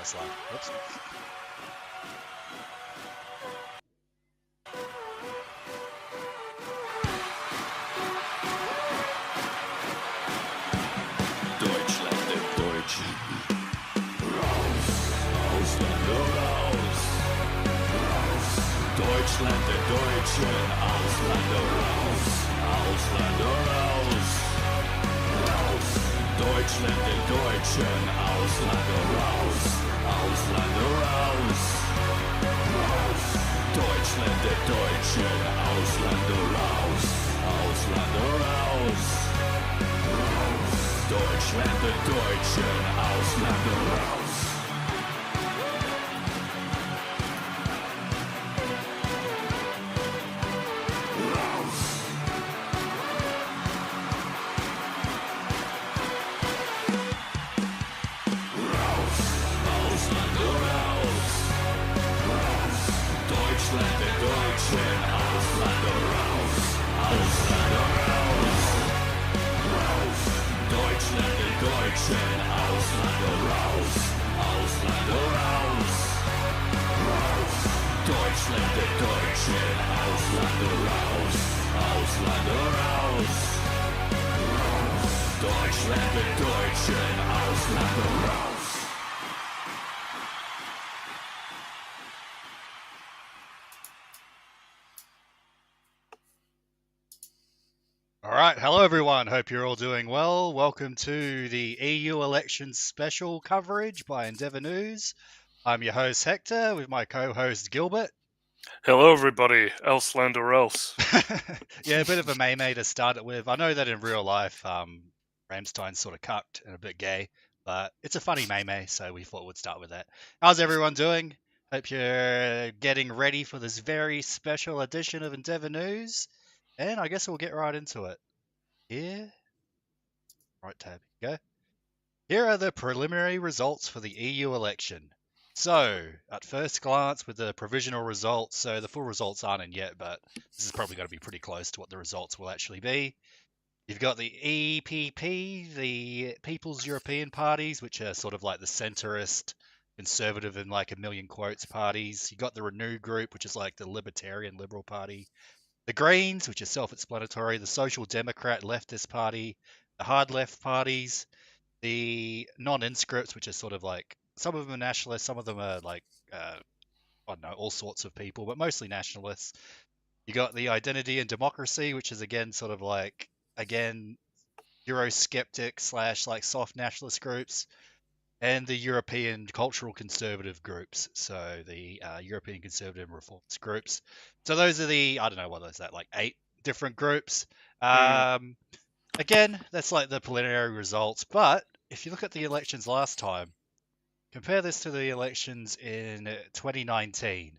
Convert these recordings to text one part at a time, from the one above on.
this line. Whoops. Deutschland, der Deutschen. Raus, Ausländer raus. Raus, Deutschland, der Deutschen. Ausländer raus. Ausländer raus. Raus, Deutschland, der Deutschen. Ausländer raus. Ausländer raus. Raus, Deutschland, der Deutschen. Ausländer raus. Ausländer raus. Deutschland, der Deutschen, Ausländer raus. Raus. Raus. Ausländer raus. Raus. Deutschland, der Deutschen, Ausländer raus. Ausländer raus. Raus. Deutschland, der Deutschen, Ausländer raus. Ausländer raus. Raus. Deutschland, der Deutschen, Ausländer raus. Ausländer raus. Raus. Deutschland, der Deutschen, Ausländer raus. All right, hello everyone. Hope you're all doing well. Welcome to the EU elections special coverage by Endeavour News. I'm your host Hector with my co-host Gilbert. Hello, everybody. Else land or else. Yeah, a bit of a meme to start it with. I know that in real life, Ramstein's sort of cucked and a bit gay, but it's a funny meme, so we thought we'd start with that. How's everyone doing? Hope you're getting ready for this very special edition of Endeavour News, and I guess we'll get right into it. Here, right tab, go. Here are the preliminary results for the EU election. So, at first glance with the provisional results, so the full results aren't in yet, but this is probably going to be pretty close to what the results will actually be. You've got the EPP, the People's European Parties, which are sort of like the centrist, conservative, and like a million quotes parties. You've got the Renew Group, which is like the Libertarian Liberal Party. The Greens, which is self-explanatory. The Social Democrat Leftist Party. The Hard Left parties. The non-inscripts, which is sort of like, some of them are nationalists, some of them are like, I don't know, all sorts of people, but mostly nationalists. You got the Identity and Democracy, which is again sort of like, again, Eurosceptic / like soft nationalist groups, and the European cultural conservative groups, so the European conservative and reformist groups. So those are the, I don't know what is that, like 8 different groups. Again, that's like the preliminary results, but if you look at the elections last time, compare this to the elections in 2019,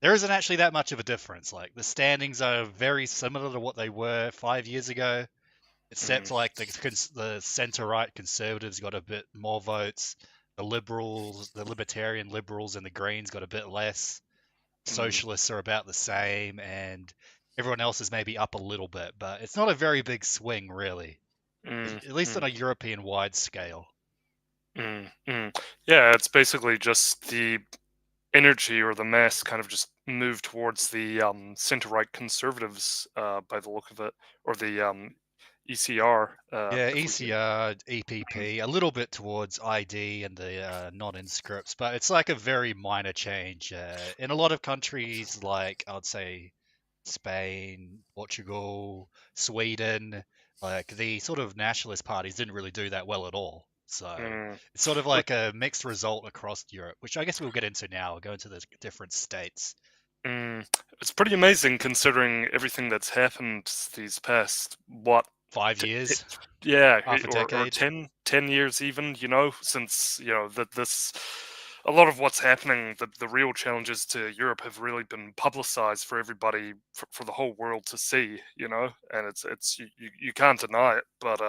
there isn't actually that much of a difference. Like, the standings are very similar to what they were 5 years ago, except like the centre-right conservatives got a bit more votes, the liberals, the libertarian liberals and the Greens got a bit less, socialists are about the same, and everyone else is maybe up a little bit, but it's not a very big swing, really. At least on a European-wide scale. Yeah, it's basically just the energy or the mass kind of just moved towards the center-right conservatives by the look of it, or the ECR. Yeah, ECR, EPP, a little bit towards ID and the non-inscripts, but it's like a very minor change. In a lot of countries, like I'd say Spain, Portugal, Sweden, like the sort of nationalist parties didn't really do that well at all. So it's sort of like a mixed result across Europe, which I guess we'll get into now. We'll go into the different states. It's pretty amazing considering everything that's happened these past, 5 years? Yeah, half a decade. Or 10 years even, since, this, a lot of what's happening, the real challenges to Europe have really been publicized for everybody, for the whole world to see, and it's you can't deny it, but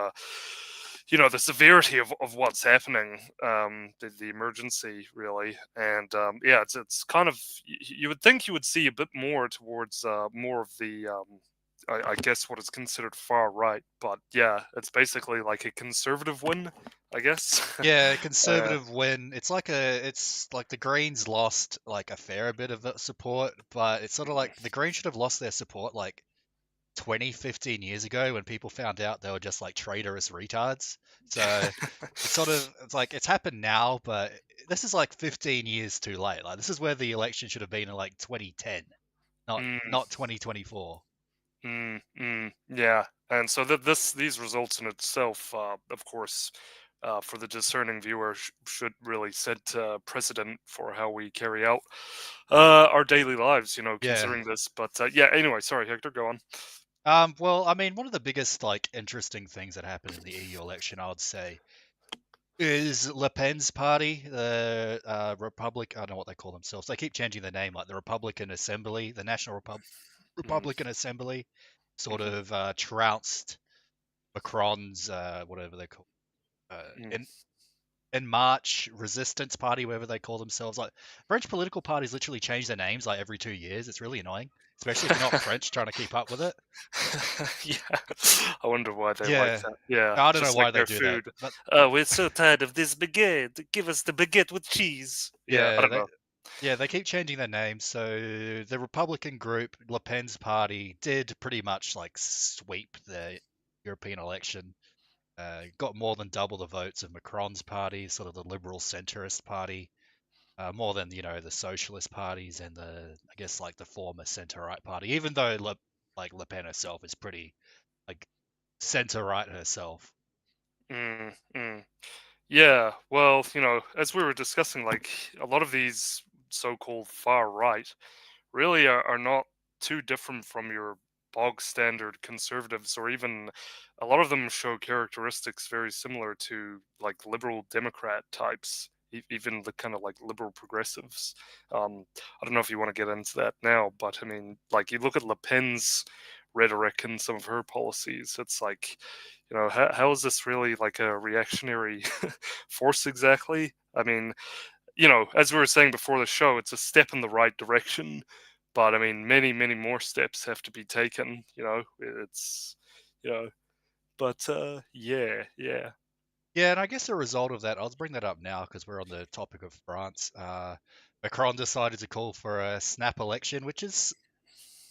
the severity of what's happening, the emergency really, and it's kind of, you would think you would see a bit more towards more of the I guess what is considered far right, but yeah, it's basically like a conservative win, I guess. Yeah, uh, conservative win. It's like the Greens lost like a fair bit of support, but it's sort of like the Greens should have lost their support like 20, 15 years ago when people found out they were just like traitorous retards. So it's like it's happened now, but this is like 15 years too late. Like this is where the election should have been in like 2010, mm, not 2024. yeah, and so these results in itself, of course, for the discerning viewer, should really set precedent for how we carry out our daily lives. Yeah. Considering this, but yeah. Anyway, sorry, Hector, go on. Well, I mean, one of the biggest like interesting things that happened in the EU election, I would say, is Le Pen's party, the Republic. I don't know what they call themselves. They keep changing their name, like the Republican Assembly, the Mm, Republican Assembly, sort mhm, of trounced Macron's whatever they call mm. in March Resistance Party, whatever they call themselves. Like French political parties literally change their names like every 2 years. It's really annoying, especially if you're not French trying to keep up with it. Yeah, I wonder why they like Yeah, that. Yeah, I don't know just like why they their do that, food. but Oh, we're so tired of this baguette. Give us the baguette with cheese. Yeah, I yeah, don't know. they keep changing their names. So the Republican group, Le Pen's party, did pretty much like sweep the European election. Got more than double the votes of Macron's party, sort of the liberal centrist party, more than the socialist parties and I guess like the former centre right party. Even though Le Pen herself is pretty like centre right herself. Mm, mm. Yeah, well, as we were discussing, like a lot of these so-called far right really are not too different from your bog standard conservatives, or even a lot of them show characteristics very similar to like liberal Democrat types, even the kind of like liberal progressives. I don't know if you want to get into that now, but I mean, like you look at Le Pen's rhetoric and some of her policies, it's like, how is this really like a reactionary force exactly? I mean, as we were saying before the show, it's a step in the right direction, but I mean, many, many more steps have to be taken. It's, you know, but yeah, yeah. Yeah, and I guess a result of that, I'll bring that up now because we're on the topic of France. Macron decided to call for a snap election, which is,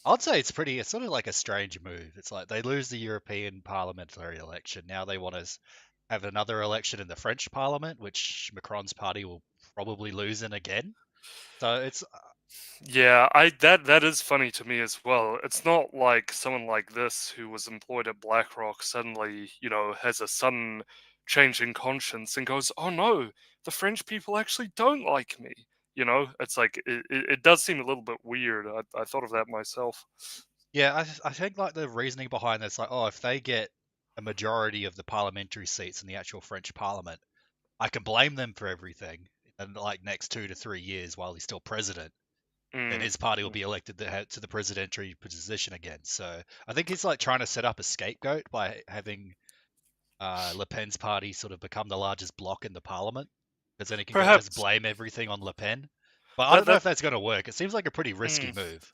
I'd say it's sort of like a strange move. It's like they lose the European parliamentary election. Now they want to have another election in the French parliament, which Macron's party will probably lose in again. So it's, Yeah, that is funny to me as well. It's not like someone like this who was employed at BlackRock suddenly, has a sudden change in conscience and goes, "Oh no, the French people actually don't like me." It's like it does seem a little bit weird. I thought of that myself. yeah, I think like the reasoning behind this, like, oh, if they get a majority of the parliamentary seats in the actual French parliament, I can blame them for everything. And like next 2 to 3 years while he's still president, then Mm, his party will mm. be elected to the presidential position again. So I think he's like trying to set up a scapegoat by having Le Pen's party sort of become the largest bloc in the parliament, because then he can just Perhaps blame everything on Le Pen. But I that don't know that if that's going to work. It seems like a pretty risky mm, move.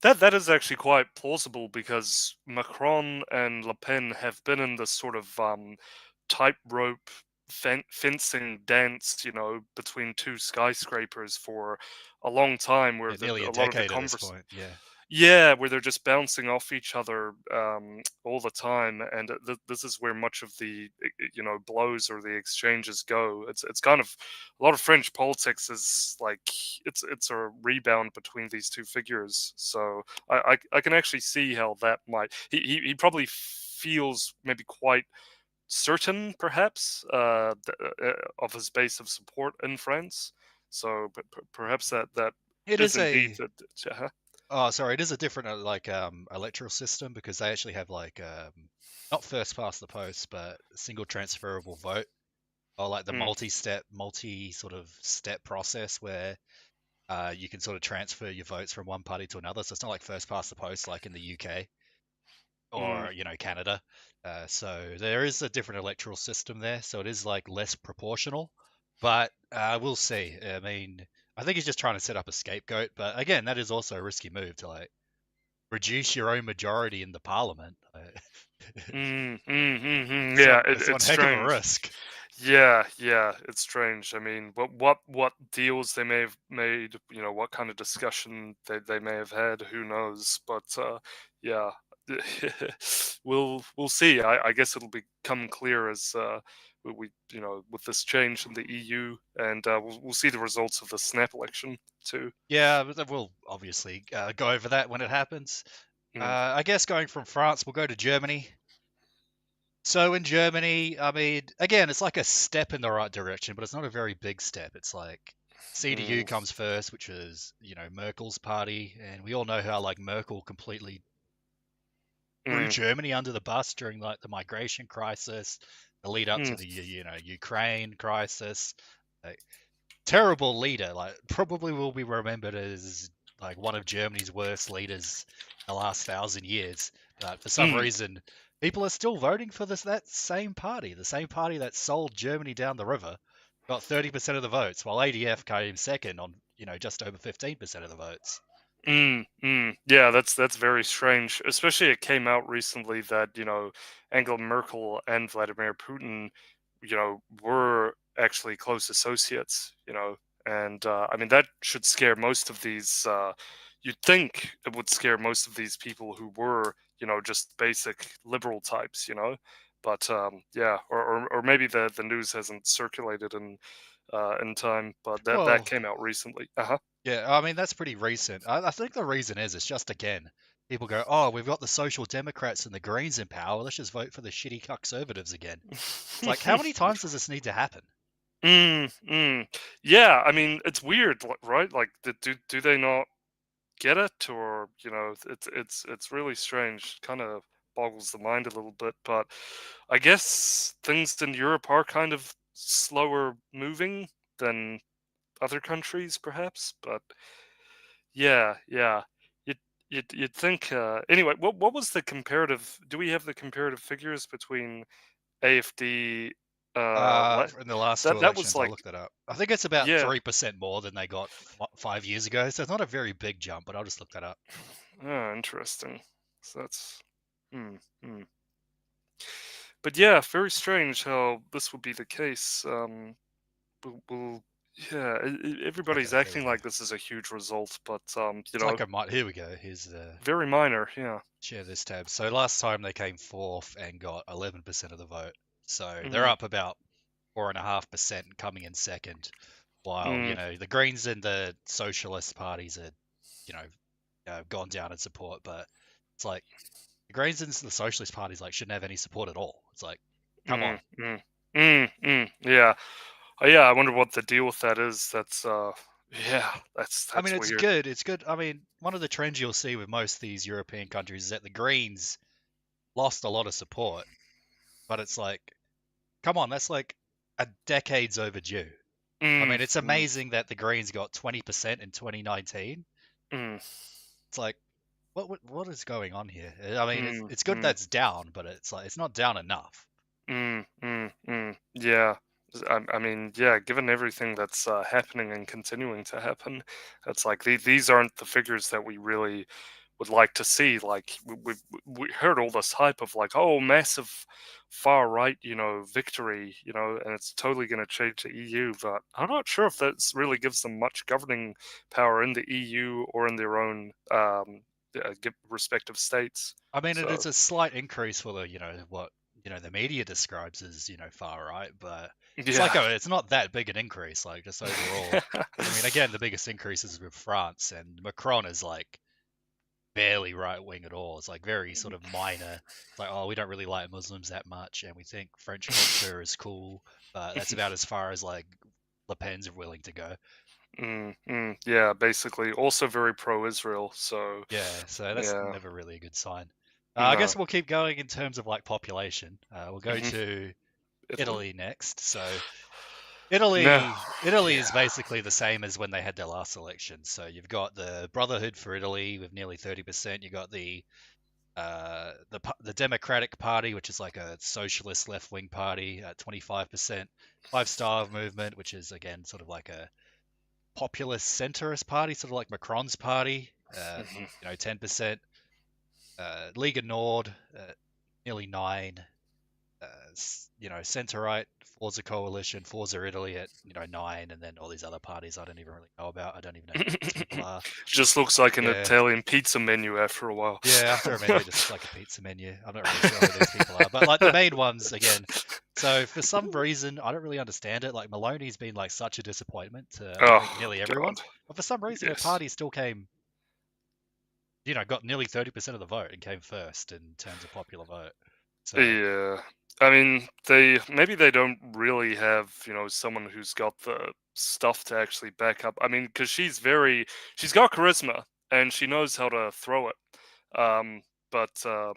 that is actually quite plausible because Macron and Le Pen have been in this sort of tightrope fencing dance, between two skyscrapers for a long time, where Yeah, nearly a a lot of the decade at this point. Yeah. yeah, where they're just bouncing off each other all the time, and this is where much of the blows or the exchanges go. It's kind of a lot of French politics is like it's a rebound between these two figures. So I can actually see how that might he probably feels maybe quite certain, perhaps, of his base of support in France. So, perhaps that It is is indeed a uh Oh, sorry, it is a different like electoral system because they actually have like not first past the post, but single transferable vote, or like the mm, multi sort of step process where you can sort of transfer your votes from one party to another. So it's not like first past the post like in the UK mm. or Canada. So there is a different electoral system there, so it is like less proportional. But we'll see. I mean, I think he's just trying to set up a scapegoat. But again, that is also a risky move to like reduce your own majority in the parliament. It's Yeah, it's one it's heck of a strange. risk. Yeah, yeah, it's strange. I mean, what deals they may have made, what kind of discussion they may have had, who knows? But yeah, we'll see. I guess it'll become clear as with this change in the EU, and we'll see the results of the snap election too. Yeah, but we'll obviously go over that when it happens. Mm, I guess going from France, we'll go to Germany. So in Germany, I mean, again, it's like a step in the right direction, but it's not a very big step. It's like CDU mm, comes first, which is, Merkel's party, and we all know how like Merkel completely threw mm, Germany under the bus during like the migration crisis, the lead up to mm, the Ukraine crisis. Like, terrible leader. Like probably will be remembered as like one of Germany's worst leaders the last 1,000 years. But for some mm. reason, people are still voting for that same party, the same party that sold Germany down the river, got 30% of the votes, while ADF came second on just over 15% of the votes. Yeah, that's very strange. Especially it came out recently that, Angela Merkel and Vladimir Putin, were actually close associates, and I mean that should scare most of these you'd think it would scare most of these people who were, just basic liberal types, But yeah, or maybe the news hasn't circulated in time, but that Well, came out recently. Uh-huh. yeah, I mean that's pretty recent. I think the reason is it's just again, people go, oh, we've got the Social Democrats and the Greens in power. Let's just vote for the shitty conservatives again. It's like, how many times does this need to happen? Mm, mm. Yeah, I mean, it's weird, right? Like, do they not get it, or it's really strange. Kind of boggles the mind a little bit, but I guess things in Europe are kind of slower moving than other countries, perhaps. But yeah, yeah, you'd you'd think. Anyway, what was the comparative? Do we have the comparative figures between AFD? In the last two That was elections, I'll like, look that up. I think it's about yeah. 3% more than they got 5 years ago. So it's not a very big jump, but I'll just look that up. Oh, interesting. So that's, hmm, hmm. But yeah, very strange how this would be the case. We'll yeah, everybody's Okay, here we acting go. like this is a huge result, but It's like a here we go. Here's the very minor. Yeah. share this tab. So last time they came fourth and got 11% of the vote. So they're Mm, up about 4.5% coming in second, while mm, the Greens and the Socialist parties are you know gone down in support. But it's like the Greens and the Socialist parties like shouldn't have any support at all. It's like, come on. mm, mm, yeah. Yeah. I wonder what the deal with that is. That's yeah. I mean, That's it's weird. good. It's good. I mean, one of the trends you'll see with most of these European countries is that the Greens lost a lot of support, but it's like, come on, that's like a decade's overdue. I Mm, mean, it's mm, amazing that the Greens got 20% in 2019. mm, It's like, what is going on here? I mean, it's mm, it's good mm. that's down, but it's like it's not down enough. Yeah. I mean, yeah, given everything that's happening and continuing to happen, it's like these aren't the figures that we really would like to see. Like, we heard all this hype of like, oh, massive far right, victory, and it's totally going to change the EU. But I'm not sure if that really gives them much governing power in the EU or in their own respective states. I mean, it So is a slight increase for the, what, the media describes as, far right, but it's like, yeah. it's not that big an increase, like just overall. I mean, again, the biggest increase is with France, and Macron is like barely right wing at all. It's like very sort of minor. It's like, oh, we don't really like Muslims that much, and we think French culture is cool, but that's about as far as like Le Pen's willing to go. Yeah, basically, also very pro-Israel. So Yeah, so that's yeah, never really a good sign. I no. guess we'll keep going in terms of like population. We'll go Hmm. to Italy. Italy next. So No. Italy is Yeah. basically the same as when they had their last election. So you've got the Brotherhood for Italy with nearly 30%. You got the Democratic Party, which is like a socialist left-wing party, at 25%. Five Star Movement, which is again sort of like a populist centrist party, sort of like Macron's party, Hmm. 10%. Liga Nord, nearly 9. Centre right, Forza Coalition, Forza Italy at 9, and then all these other parties I don't even really know about. I don't even know who these people are. Just looks like an Yeah, Italian pizza menu after a while. yeah. After a menu, it just looks like a pizza menu. I'm not really sure who these people are, but like the main ones again. So for some reason, I don't really understand it. Like Maloney's been like such a disappointment to I think Oh nearly everyone, God, but for some reason her yes. party still came. Got nearly 30% of the vote and came first in terms of popular vote. So Yeah, I mean, maybe they don't really have someone who's got the stuff to actually back up. I mean, because she's got charisma and she knows how to throw it. But I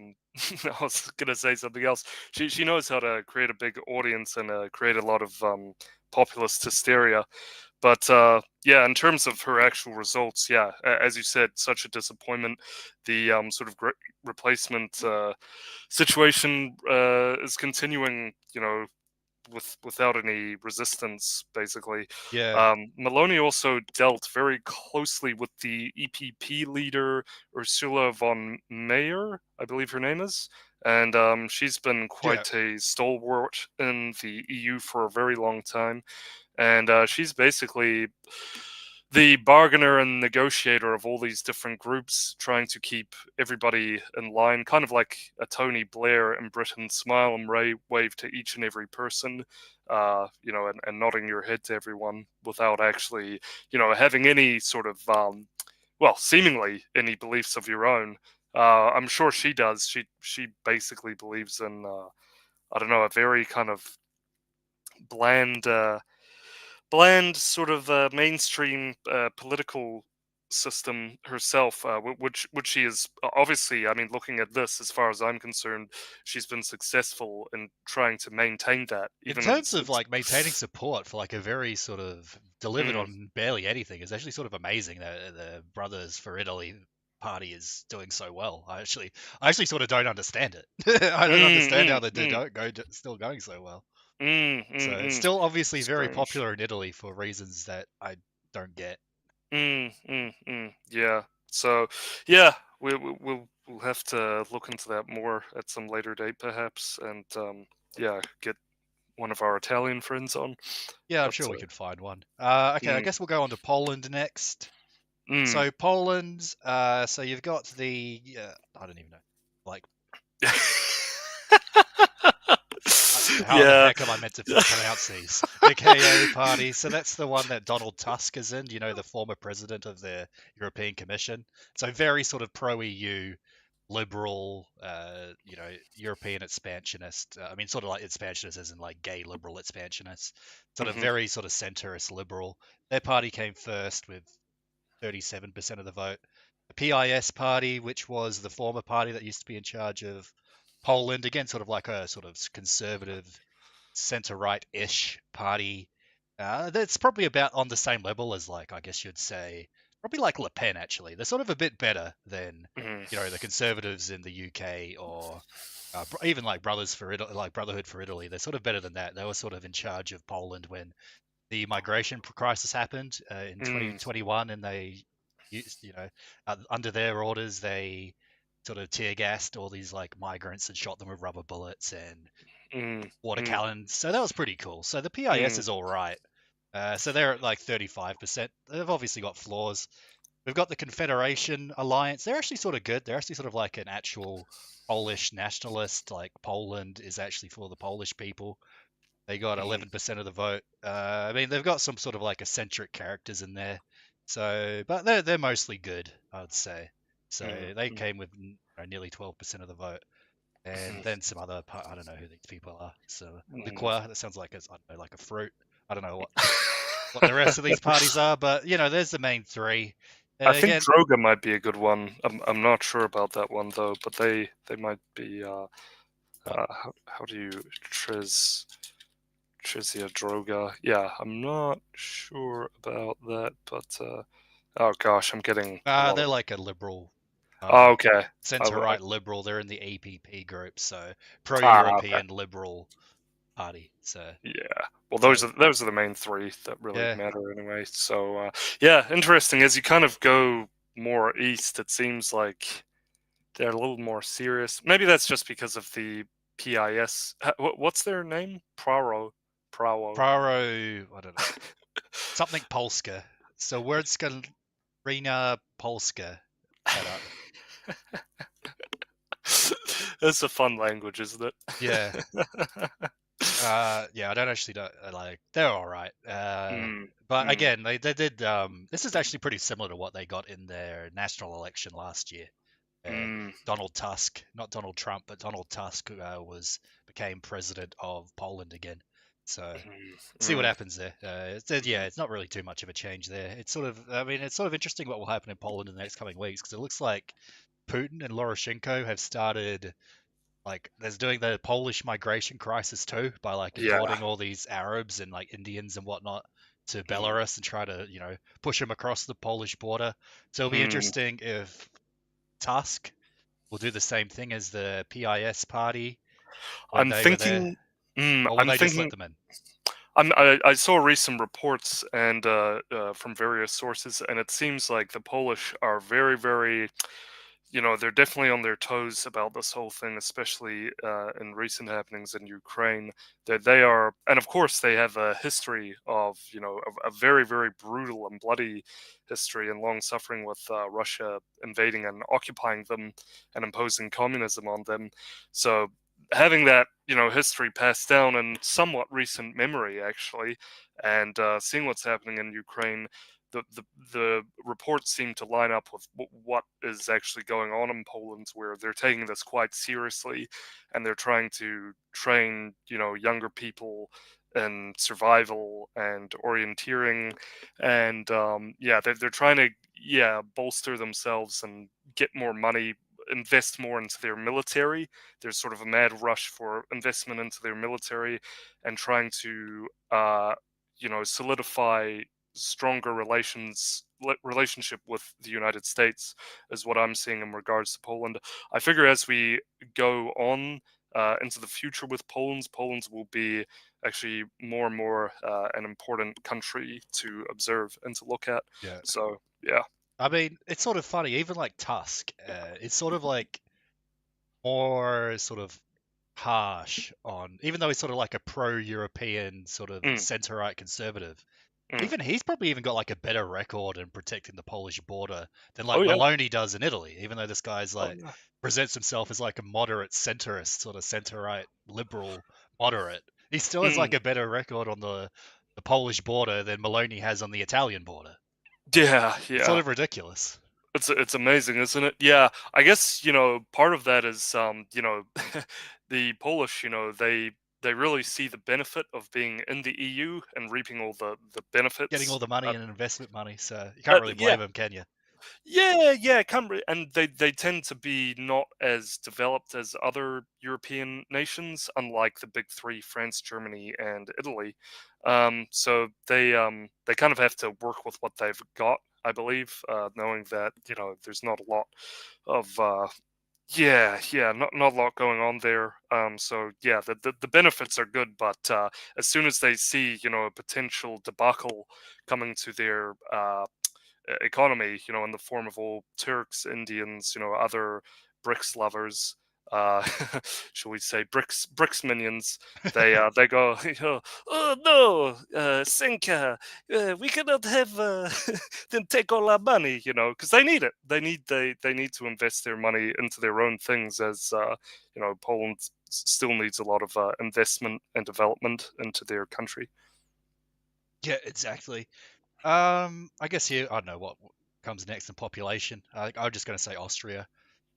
was gonna say something else. She knows how to create a big audience and create a lot of populist hysteria. But yeah, in terms of her actual results, yeah, as you said, such a disappointment. The sort of replacement situation is continuing, without any resistance, basically. yeah, Maloney also dealt very closely with the EPP leader, Ursula von Meyer, I believe her name is. And she's been yeah, quite a stalwart in the EU for a very long time. And she's basically the bargainer and negotiator of all these different groups, trying to keep everybody in line, kind of like a Tony Blair in Britain, smile and wave to each and every person, and nodding your head to everyone without actually, having any sort of, seemingly any beliefs of your own. I'm sure she does. She basically believes in, I don't know, a very kind of bland. Bland sort of mainstream political system herself, which she is obviously. I mean, looking at this, as far as I'm concerned, she's been successful in trying to maintain that, in even terms of like maintaining support for like a very sort of delivered Mm, on barely anything is actually sort of amazing that the Brothers for Italy party is doing so well. I actually sort of don't understand it. I don't mm, understand how mm, they mm, don't go still going so well. So it's mm. still obviously very Strange. popular in Italy for reasons that I don't get. Yeah. So, yeah, we'll have to look into that more at some later date, perhaps, and yeah, get one of our Italian friends on. Yeah, I'm But sure we could find one. Okay, I mm, guess we'll go on to Poland next. mm. So Poland, so you've got the I don't even know, like how the Yeah. heck am I meant to pronounce these? The KO party. So that's the one that Donald Tusk is in, the former president of the European Commission. So very sort of pro EU, liberal, European expansionist. I mean, sort of like expansionist as in like gay liberal expansionist. Sort of Hmm. very sort of centrist liberal. Their party came first with 37% of the vote. The PIS party, which was the former party that used to be in charge of Poland, again, sort of like a sort of conservative center right ish party. That's probably about on the same level as, like, I guess you'd say, probably like Le Pen, actually. They're sort of a bit better than, Hmm. the conservatives in the UK or even like Brothers for Italy, like Brotherhood for Italy. They're sort of better than that. They were sort of in charge of Poland when the migration crisis happened in Mm, 2021, and they used, under their orders, they sort of tear gassed all these like migrants and shot them with rubber bullets and mm, water mm, cannons. So that was pretty cool. So the PIS mm, is all right. So they're at like 35%. They've obviously got flaws. We've got the Confederation Alliance. They're actually sort of good. They're actually sort of like an actual Polish nationalist. Like Poland is actually for the Polish people. They got mhm, 11% of the vote. I mean, they've got some sort of like eccentric characters in there. So, but they're mostly good, I would say. mm, So they mm, came with nearly 12% of the vote, and mhm, then some other. I don't know who these people are. So mm. liqueur. That sounds like I don't know, like a fruit. I don't know what the rest of these parties are, but there's the main three. I think Again, Droga might be a good one. I'm not sure about that one though, but they might be. uh, How do you Trezia Droga? Yeah, I'm not sure about that, but oh gosh, I'm getting a lot they're of. like a liberal, Oh, okay. centre right liberal. They're in the APP group, so Okay. pro-European liberal party. So Yeah. Well, so those are the main three that really yeah, matter anyway. So yeah, interesting. As you kind of go more east, it seems like they're a little more serious. Maybe that's just because of the PIS. What's their name? Prawo. Praro, I don't know. Something Polska. So Wordska Rina Polska. That up. It's a fun language, isn't it? Yeah. Yeah, I don't actually know. Like, they're all right. Mm, But mm, again, they did. This is actually pretty similar to what they got in their national election last year. mm, Donald Tusk, not Donald Trump, but Donald Tusk became president of Poland again. So mm, see what mm, happens there. Yeah, it's not really too much of a change there. It's sort of, I mean, it's sort of interesting what will happen in Poland in the next coming weeks because it looks like Putin and Loroshenko have started like there's doing the Polish migration crisis too by like yeah. importing all these Arabs and like Indians and whatnot to Mm, Belarus and try to push them across the Polish border. So it'll be mm. interesting if Tusk will do the same thing as the PIS party when I'm they were there, thinking. or will I'm they just let thinking. them in? I saw recent reports and from various sources, and it seems like the Polish are very, very, they're definitely on their toes about this whole thing, especially in recent happenings in Ukraine. That they are, and of course, they have a history of, a very, very brutal and bloody history and long suffering with Russia invading and occupying them and imposing communism on them. So having that, history passed down in somewhat recent memory, actually, and seeing what's happening in Ukraine, the reports seem to line up with what is actually going on in Poland, where they're taking this quite seriously, and they're trying to train, younger people in survival and orienteering, and yeah, they're trying to, yeah, bolster themselves and get more money, invest more into their military. There's sort of a mad rush for investment into their military, and trying to solidify stronger relationship with the United States is what I'm seeing in regards to Poland. I figure as we go on into the future with Poland will be actually more and more an important country to observe and to look at. Yeah, So yeah. I mean, it's sort of funny. Even like Tusk, it's sort of like more sort of harsh on, even though he's sort of like a pro-European sort of Mm, center-right conservative. mm. Even he's probably even got like a better record in protecting the Polish border than Oh like yeah. Maloney does in Italy. Even though this guy's Oh like yeah. presents himself as like a moderate centrist, sort of center-right liberal moderate, he still has like Mm. a better record on the Polish border than Maloney has on the Italian border. Like Yeah, it's sort yeah. of ridiculous. It's amazing, isn't it? Yeah, I guess part of that is the Polish, they really see the benefit of being in the EU and reaping all the Getting all benefits. the money and investment money, so you can't really Yeah, blame him, can you? yeah, and they tend to be not as developed as other European nations, unlike the big three: France, Germany, and Italy. So they kind of have to work with what they've got, I believe, knowing that there's not a lot of yeah, not a lot going on there. So yeah, the benefits are good, but as soon as they see a potential debacle coming to their economy, in the form of all Turks, Indians, other BRICS lovers, uh, shall we say BRICS minions. They go, oh no, Senka, we cannot have them take all our money, because they need it. They need to invest their money into their own things, as Poland still needs a lot of investment and development into their country. Yeah, exactly. I guess here I don't know what comes next in population. I'm just going to say Austria.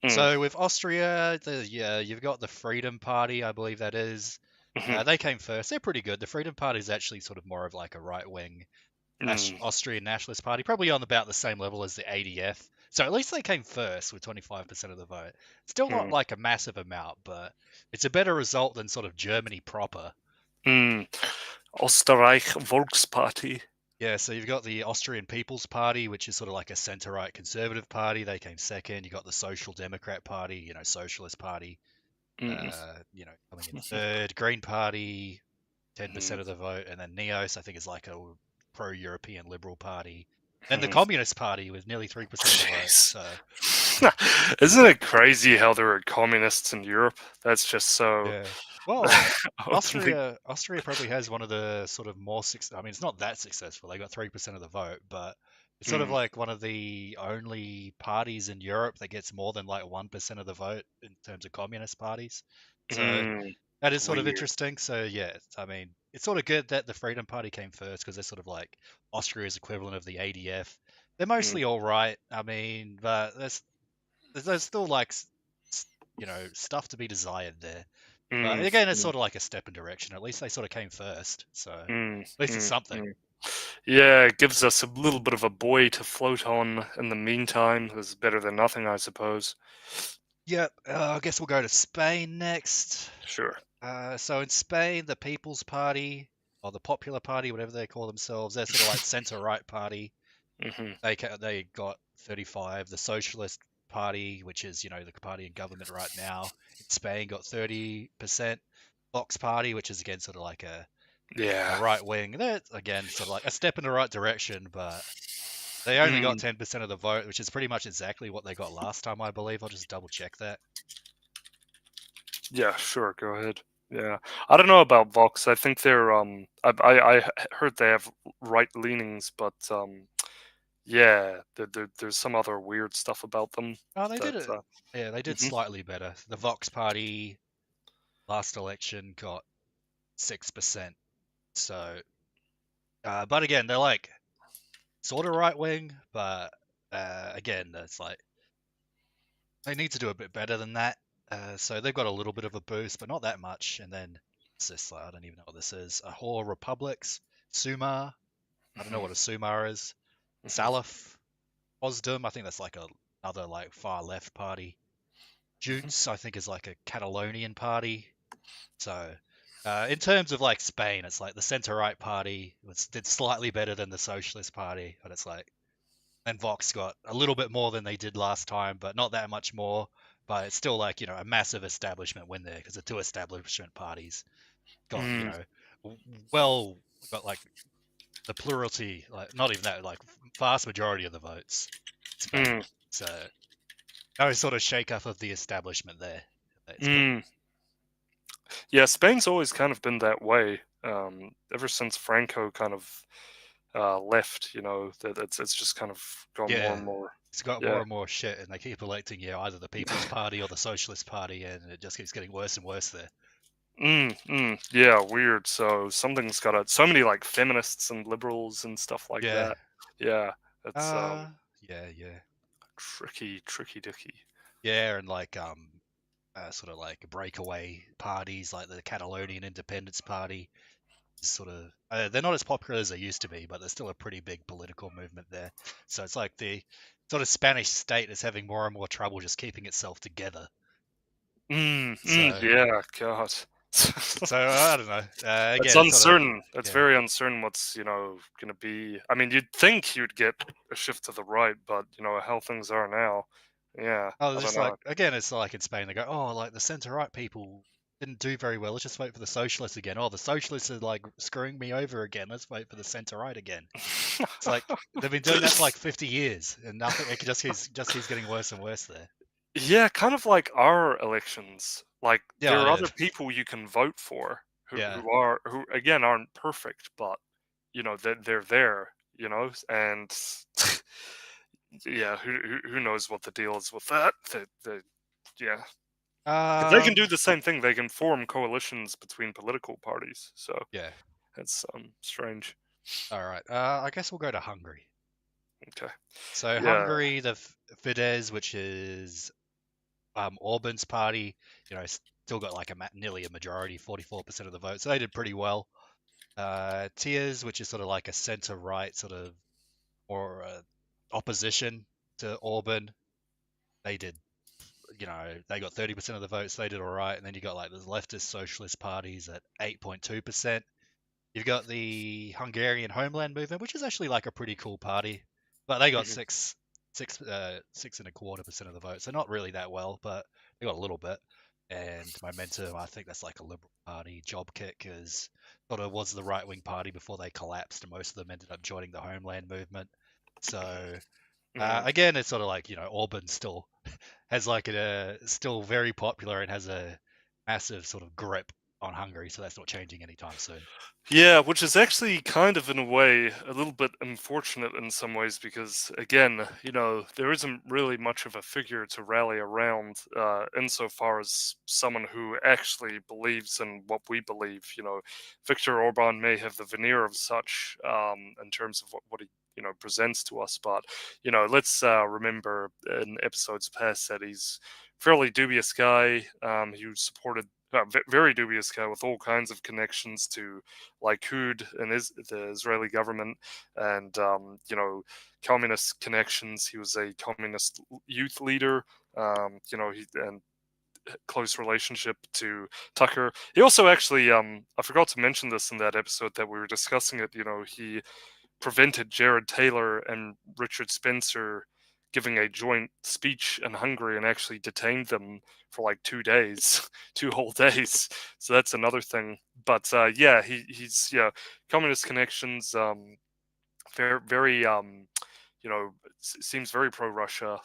Mm, So with Austria, yeah, you've got the Freedom Party, I believe that is. mhm, They came first. They're pretty good. The Freedom Party is actually sort of more of like a right-wing mm, Austrian nationalist party, probably on about the same level as the ADF. So at least they came first with 25% of the vote. Still not mm, like a massive amount, but it's a better result than sort of Germany proper. mm. Österreich Volksparty. Yeah, so you've got the Austrian People's Party, which is sort of like a centre-right conservative party. They came second. You got the Social Democrat Party, Socialist Party, Mm, coming in third. Green Party, mhm, 10% of the vote, and then Neos, I think, is like a pro-European liberal party. Then the mhm. Communist Party with nearly 3% of the vote. Jeez. So Isn't it crazy how there are communists in Europe? That's just so Yeah. Well, openly. Austria probably has one of the sort of more I mean, it's not that successful. They got 3% of the vote, but it's sort of Mm, like one of the only parties in Europe that gets more than like 1% of the vote in terms of communist parties. So mm, that is sort of weird. interesting. So yeah, I mean, it's sort of good that the Freedom Party came first because they're sort of like Austria's equivalent of the ADF. They're Mm, mostly all right. I mean, but there's still like stuff to be desired there. But mm, again, it's mm, sort of like a step in direction. At least they sort of came first, so at mm, least it's mm, something. mm. Yeah, it gives us a little bit of a buoy to float on in the meantime. It's better than nothing, I suppose. Yep. I guess we'll go to Spain next. Sure. So in Spain, the People's Party or the Popular Party, whatever they call themselves, they're sort of like centre-right party. Hmm. They got 35. The Socialist Party, which is the party in government right now in Spain, got 30%. Vox Party, which is again sort of like a Yeah. right wing. They're again sort of like a step in the right direction, but they only got Mm, 10% of the vote, which is pretty much exactly what they got last time, I believe. I'll just double check that. yeah, sure. Go ahead. Yeah, I don't know about Vox. I think they're heard they have right leanings, but yeah, there's some other weird stuff about them Oh, they did that. it. Yeah, they did Mhm. slightly better. The Vox Party last election got 6%. So, but again, they're like sort of right wing, but again, it's like they need to do a bit better than that. So they've got a little bit of a boost, but not that much. And then it's this, I don't even know what this is. Ahor Republics, Sumar. I don't know Mhm. what a Sumar is. Mhm. Salaf, Osdom. I think that's like another like far left party. Mhm. Jutes, I think, is like a Catalonian party. So, in terms of like Spain, it's like the centre right party did slightly better than the Socialist Party, but it's like, and Vox got a little bit more than they did last time, but not that much more. But it's still like a massive establishment win there because the two establishment parties got Mm, well got like the plurality, like not even that, like vast majority of the votes in Spain. mm, So no sort of shake up of the establishment there. It's good. mm. Yeah, Spain's always kind of been that way. Ever since Franco kind of left, that it's just kind of gone more Yeah, and more. it's got more Yeah. and more shit, and they keep electing either the People's Party or the Socialist Party, and it just keeps getting worse and worse there. Yeah, weird. So something's got to. So many like feminists and liberals and stuff like Yeah. that. Yeah, it's Yeah. tricky, tricky dicky. Yeah, and like sort of like breakaway parties like the Catalonian Independence Party is sort of they're not as popular as they used to be, but they're still a pretty big political movement there. So it's like the sort of Spanish state is having more and more trouble just keeping itself together. So Yeah, God. I don't know. It's Again, it's sort of uncertain. It's yeah. very uncertain what's, going to be. I mean, you'd think you'd get a shift to the right, but, how things are now. Yeah, Oh, I don't just know. like again, it's like in Spain they go, oh, like the centre right people didn't do very well. Let's just vote for the socialists again. Oh, the socialists are like screwing me over again. Let's vote for the centre right again. It's like they've been doing that for like 50 years, and nothing. It just keeps getting worse and worse there. Yeah, kind of like our elections. Like there Yeah, are it other is. people you can vote for who Yeah. who again aren't perfect, but they're there, and yeah, who knows what the deal is with that? Yeah, 'cause they can do Um. the same thing. They can form coalitions between political parties. So Yeah. it's strange. All right. I guess we'll go to Hungary. Okay. So Yeah. Hungary, the Fidesz, which is Orban's party, still got like nearly a majority, 44% of the vote. So they did pretty well. Tiers, which is sort of like a centre-right sort of or opposition to Orban, they did, they got 30% of the votes. They did all right. And then you got like the leftist socialist parties at 8.2%. You've got the Hungarian Homeland Movement, which is actually like a pretty cool party, but they got Mhm. 6.25% of the vote, so not really that well, but they got a little bit. And Momentum, I think that's like a liberal party. Jobkick is sort of was the right wing party before they collapsed, and most of them ended up joining the Homeland Movement. So Mhm. again, it's sort of like Orban's still has like a still very popular and has a massive sort of grip on Hungary, so that's not changing anytime soon. Yeah, which is actually kind of in a way a little bit unfortunate in some ways because again, there isn't really much of a figure to rally around insofar as someone who actually believes in what we believe. Viktor Orban may have the veneer of such in terms of what he presents to us, but let's remember in episodes past that he's fairly dubious guy who supported very dubious guy with all kinds of connections to Likud and the Israeli government, and communist connections. He was a communist youth leader. He and close relationship to Tucker. He also actually, I forgot to mention this in that episode that we were discussing it. He prevented Jared Taylor and Richard Spencer giving a joint speech in Hungary and actually detained them for like 2 days, 2 whole days. So that's another thing. But yeah, he's communist connections. Very very seems very pro Russia.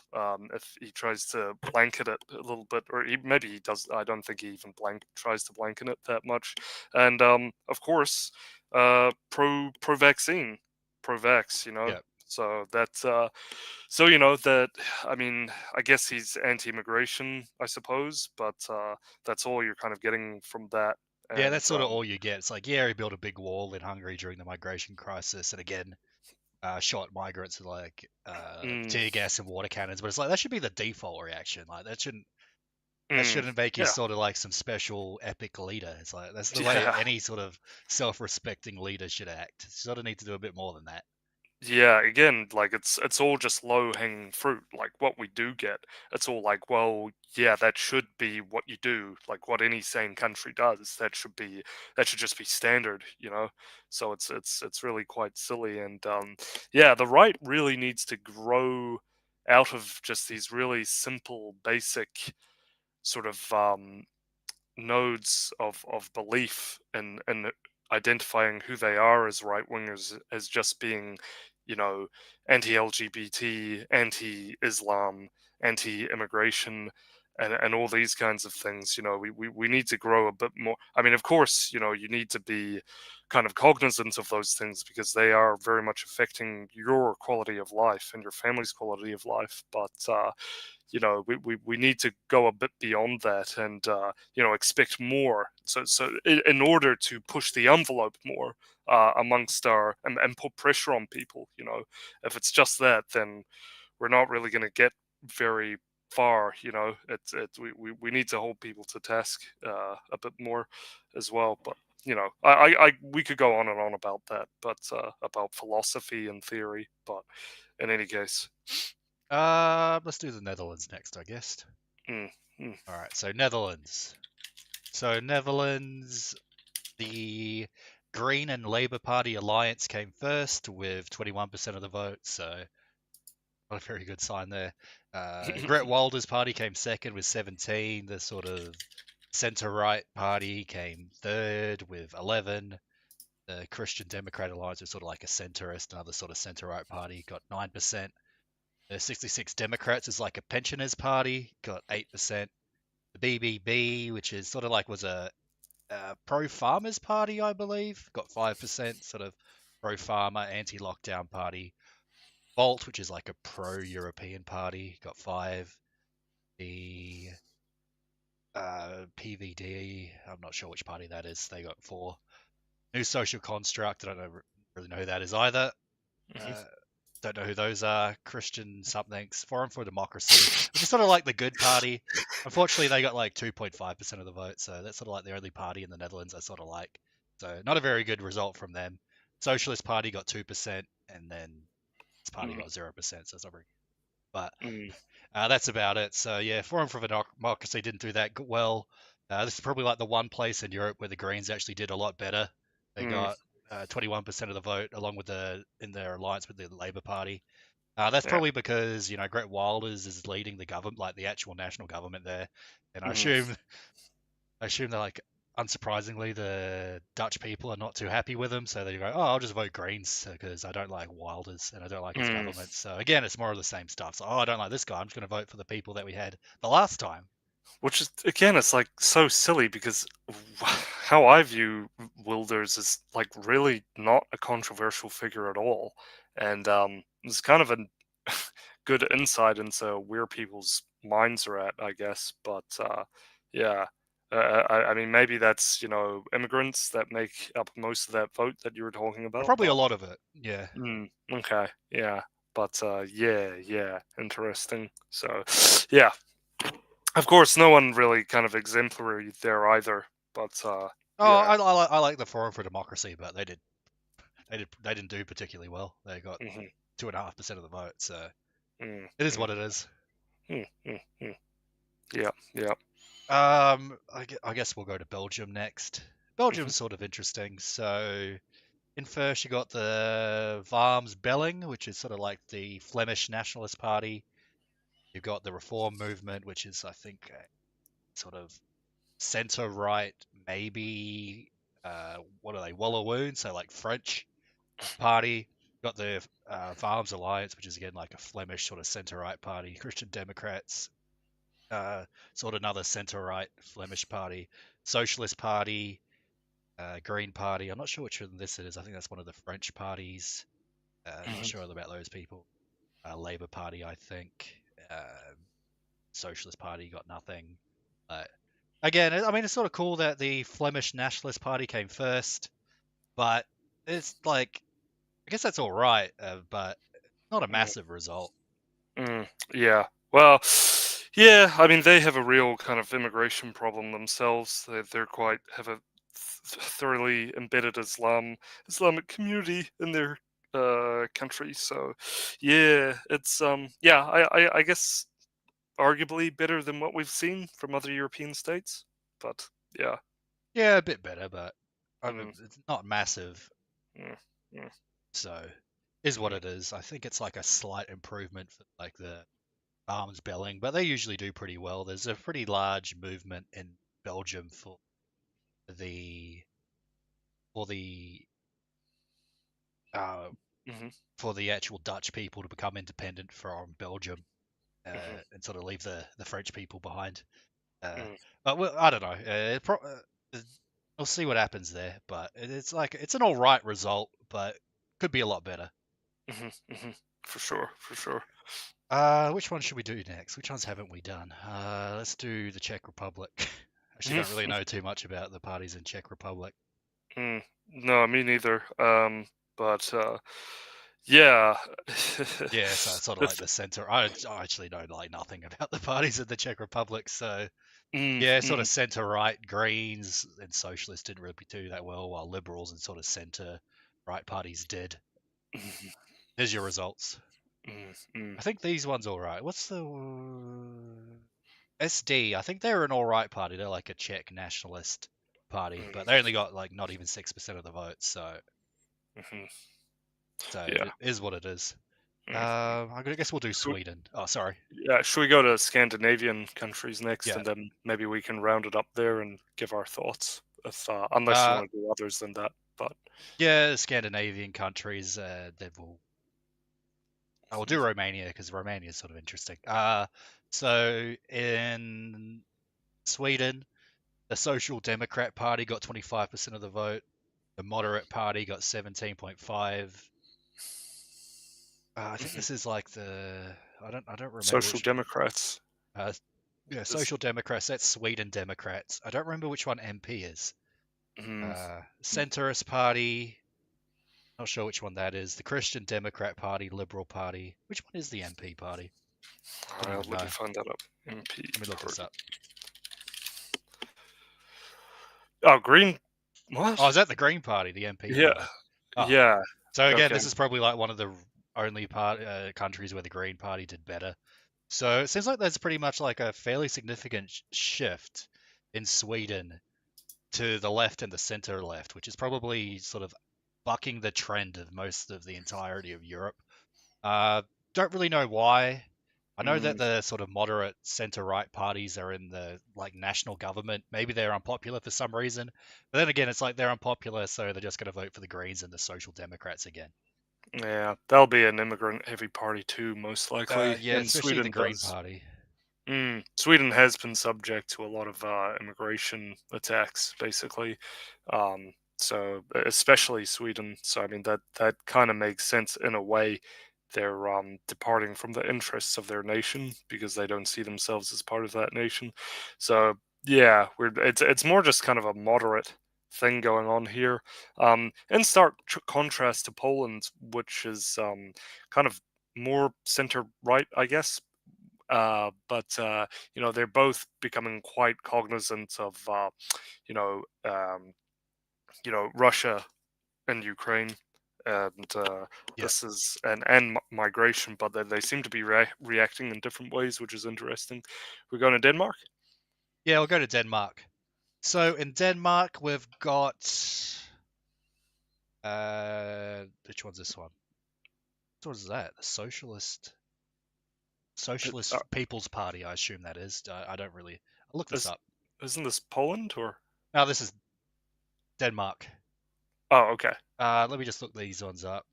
If he tries to blanket it a little bit, or maybe he does. I don't think he even tries to blanket it that much. And of course, pro vaccine, pro vax. Yeah. So that's that. I mean, I guess he's anti-immigration, I suppose, but that's all you're kind of getting from that. Yeah, And that's sort of all you get. It's like, yeah, he built a big wall in Hungary during the migration crisis, and again, shot migrants with like mm, tear gas and water cannons. But it's like that should be the default reaction. Like that mm, shouldn't make you yeah, sort of like some special epic leader. It's like that's the way yeah. any sort of self-respecting leader should act. You sort of need to do a bit more than that. Yeah, again, like it's all just low hanging fruit. Like what we do get, it's all like, well, yeah, that should be what you do. Like what any sane country does. That should just be standard. So it's really quite silly. And yeah, the right really needs to grow out of just these really simple, basic sort of nodes of belief and identifying who they are as right wingers as just being, anti-LGBT, anti-Islam, anti-immigration, and all these kinds of things. We need to grow a bit more. I mean, of course, you need to be kind of cognizant of those things because they are very much affecting your quality of life and your family's quality of life. But we need to go a bit beyond that and expect more. So in order to push the envelope more amongst and put pressure on people, if it's just that, then we're not really going to get very far. We need to hold people to task a bit more as well. But we could go on and on about that, but about philosophy and theory. But in any case, Let's do the Netherlands next, I guess. mm, mm, All right, so Netherlands. So Netherlands, the Green and Labour Party alliance came first with 21% of the vote, so not a very good sign there. Gret Wilder's party came second with 17. The sort of centre-right party came third with 11. The Christian Democrat Alliance is sort of like a centrist, another sort of centre-right party, got 9%. The 66 Democrats is like a pensioners party, got 8%. The BBB, which is sort of like was a pro-farmers party, I believe, got 5%, sort of pro-farmer, anti-lockdown party. Volt, which is like a pro-European party, got 5. The PVD, I'm not sure which party that is, they got 4. New Social Construct, I don't really know who that is either. mhm. Uh, don't know who those are. Christian somethings. Forum for Democracy, which is sort of like the good party. Unfortunately, they got like 2.5% of the vote, so that's sort of like the only party in the Netherlands I sort of like. So not a very good result from them. Socialist Party got 2%, and then this party Mm, got 0%, so it's not very good. But mm, that's about it. So yeah, Forum for Democracy didn't do that well. This is probably like the one place in Europe where the Greens actually did a lot better. They mm, got 21% of the vote, along with in their alliance with the Labour Party. That's yeah. probably because Gret Wilders is leading the government, like the actual national government there, and I Mm, assume I assume they're like. unsurprisingly, the Dutch people are not too happy with him, so they go, "Oh, I'll just vote Greens because I don't like Wilders and I don't like his Mm. government." So again, it's more of the same stuff. So, oh, I don't like this guy. I'm just going to vote for the people that we had the last time. Which is again, it's like so silly because how I view Wilders is like really not a controversial figure at all, and it's kind of a good insight into where people's minds are at, I guess. But yeah, I mean, maybe that's immigrants that make up most of that vote that you were talking about, Probably a but lot of it. Yeah. okay, yeah, but yeah, interesting. So yeah, of course, no one really kind of exemplary there either. But Oh, yeah, I like the Forum for Democracy, but they didn't do particularly well. They got hmm 2.5% of the vote, so mm, it is mm, what it is. mm, mm, mm. Yeah, yeah. I guess we'll go to Belgium next. hmm Belgium's sort of interesting. So in first, you got the Vlaams Belling, which is sort of like the Flemish Nationalist Party. You've got the Reform Movement, which is, I think, sort of centre right, maybe. What are they? Walloon, so like French party. Got the Vlaams Alliance, which is again like a Flemish sort of centre right party. Christian Democrats, uh, sort of another centre right Flemish party. Socialist Party, Green Party. I'm not sure which one this is. I think that's one of the French parties. Not hmm sure about those people. Labour Party, I think. Uh, Socialist Party got nothing. But again, I mean, it's sort of cool that the Flemish Nationalist Party came first, but it's like, I guess that's all right, but not a massive result. Yeah. Well, yeah. I mean, they have a real kind of immigration problem themselves. They're quite have a thoroughly embedded Islamic community in their country. So, yeah, it's yeah. I guess arguably better than what we've seen from other European states. But yeah. Yeah, a bit better, but I mean, Mm, it's not massive, mm, mm, so is what mm, it is. I think it's like a slight improvement for like the arms belling, but they usually do pretty well. There's a pretty large movement in Belgium the for the uh, mhm, for the actual Dutch people to become independent from Belgium mhm, and sort of leave the French people behind. Uh, mm, but I don't know. We'll see what happens there. But it's like it's an all right result, but could be a lot better. for sure, for sure. Which one should we do next? Which ones haven't we done? Let's do the Czech Republic. Actually, don't really know too much about the parties in Czech Republic. No, me neither. But yeah, Yeah, so it's sort of like That's- the center. I actually know like nothing about the parties in the Czech Republic, so mm, yeah, sort mm, of center right, Greens and Socialists didn't really do that well, while Liberals and sort of center right parties did. mm, There's your results. mm, mm, I think these ones all right. What's the SD? I think they're an all right party. They're like a Czech nationalist party, but they only got like not even 6% of the votes. mhm. So Yeah. it is what it is. mm. I guess we'll do Should, Sweden. Oh, sorry. yeah, should we go to Scandinavian countries next, Yeah. and then maybe we can round it up there and give our thoughts, if unless you Uh, want to do others than that. But yeah, Scandinavian countries. I will do Romania because Romania is sort of interesting. So in Sweden, the Social Democrat Party got 25% of the vote. The Moderate Party got 17.5. I think mhm. this is like the I don't remember Social which. Democrats. Uh, yeah, This, Social Democrats. That's Sweden Democrats. I don't remember which one MP is. mm, mm, Centrist Party. Not sure which one that is. The Christian Democrat Party, Liberal Party. Which one is the MP party? Don't even let know. me find that up. MP Let me look this party. up. Oh, Green. Oh, What? is that the Green Party, the MP Yeah, party? Oh, yeah. so again, Okay. this is probably like one of the only countries where the Green Party did better. So it seems like there's pretty much like a fairly significant shift in Sweden to the left and the center left, which is probably sort of bucking the trend of most of the entirety of Europe. Uh, don't really know why. I know that Mm, the sort of moderate center-right parties are in the like national government. Maybe they're unpopular for some reason, but then again, it's like they're unpopular, so they're just going to vote for the Greens and the Social Democrats again. yeah, that'll be an immigrant-heavy party too, most likely. Yeah, And especially the Sweden Green does. Party. Sweden has been subject to a lot of immigration attacks, basically. So especially Sweden. So I mean that kind of makes sense in a way. They're departing from the interests of their nation because they don't see themselves as part of that nation. So yeah, it's more just kind of a moderate thing going on here. In stark contrast to Poland, which is kind of more center right, I guess, but they're both becoming quite cognizant of you know um, Russia and Ukraine, and Yeah, this is and migration, but they seem to be reacting in different ways, which is interesting. We're going to Denmark. yeah, we'll go to Denmark. So in Denmark, we've got which one's this one? What was that? The Uh, Socialist People's Party, I assume that is. I don't really. I'll look this is up. isn't this Poland or? Now this is Denmark. Oh, okay. Let me just look these ones up.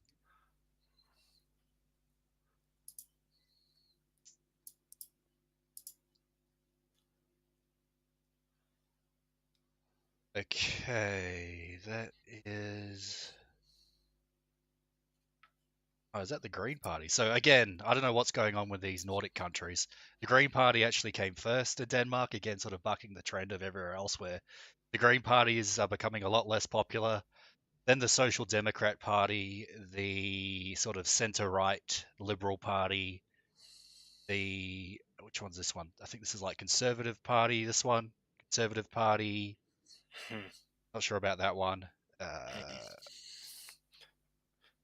Okay, that is. Oh, is that the Green Party? So again, I don't know what's going on with these Nordic countries. The Green Party actually came first in Denmark, again, sort of bucking the trend of everywhere else where the Green Party is becoming a lot less popular. Then the Social Democrat Party, the sort of centre-right Liberal Party, the which one's this one? I think this is like Conservative Party. This one, Conservative Party. Hmm. Not sure about that one. Uh,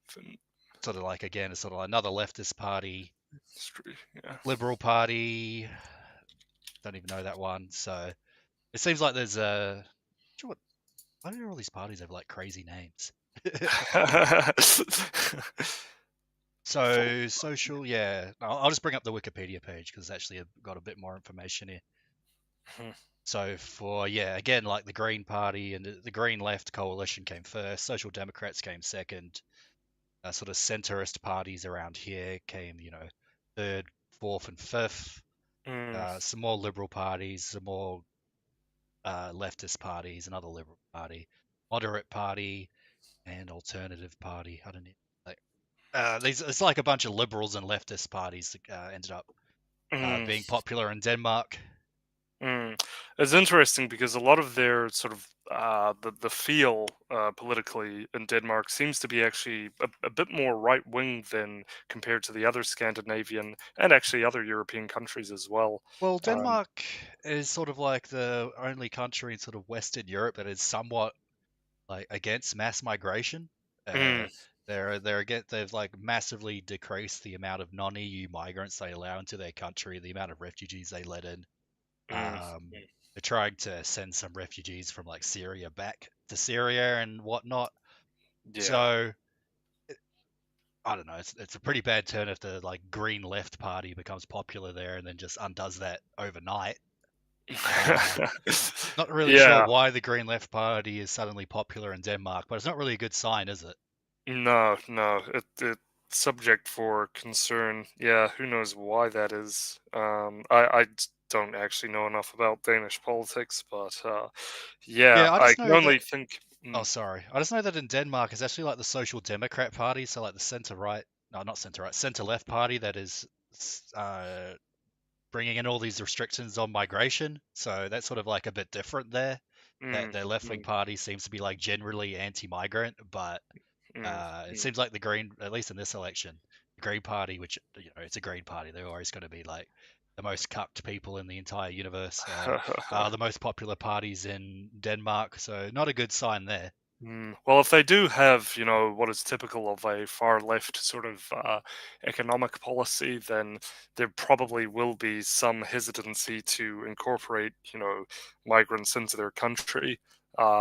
Fin- Sort of like again, it's sort of another leftist party, Yeah. Liberal Party. Don't even know that one. So it seems like there's a. Sure, why do all these parties have like crazy names? Full. So social, yeah. I'll just bring up the Wikipedia page because it's actually got a bit more information here. Hmm. So for yeah, again like the Green Party and the Green Left coalition came first, Social Democrats came second, sort of centrist parties around here came, third, fourth, and fifth. Mm, Some more liberal parties, some more leftist parties, another liberal party, moderate party, and alternative party. I don't know. Like, these it's like a bunch of liberals and leftist parties ended up mm. being popular in Denmark. Mm. It's interesting because a lot of their sort of the feel politically in Denmark seems to be actually a bit more right wing than compared to the other Scandinavian and actually other European countries as well. Well, Um, Denmark is sort of like the only country in sort of Western Europe that is somewhat like against mass migration. Uh, mm, they've like massively decreased the amount of non-EU migrants they allow into their country, the amount of refugees they let in. mm, They're trying to send some refugees from like Syria back to Syria and whatnot. yeah. So I don't know. It's a pretty bad turn if the like Green Left Party becomes popular there and then just undoes that overnight. Uh, Not really sure Yeah. why the Green Left Party is suddenly popular in Denmark, but it's not really a good sign, is it? No, no, it subject for concern. Yeah, who knows why that is? Don't actually know enough about Danish politics, but yeah, Yeah, I I just can know that. only think. Oh, sorry. I just know that in Denmark, it's actually like the Social Democrat Party, so like the center right, no, not center right, center left party that is uh, bringing in all these restrictions on migration. So that's sort of like a bit different there. That Mm, their left wing mm, party seems to be like generally anti-migrant, but mm, it mm. seems like the Green, at least in this election, the Green Party, which it's a Green Party, they're always going to be like the most cucked people in the entire universe, are the most popular parties in Denmark. So not a good sign there. Well, if they do have, what is typical of a far left sort of economic policy, then there probably will be some hesitancy to incorporate, migrants into their country.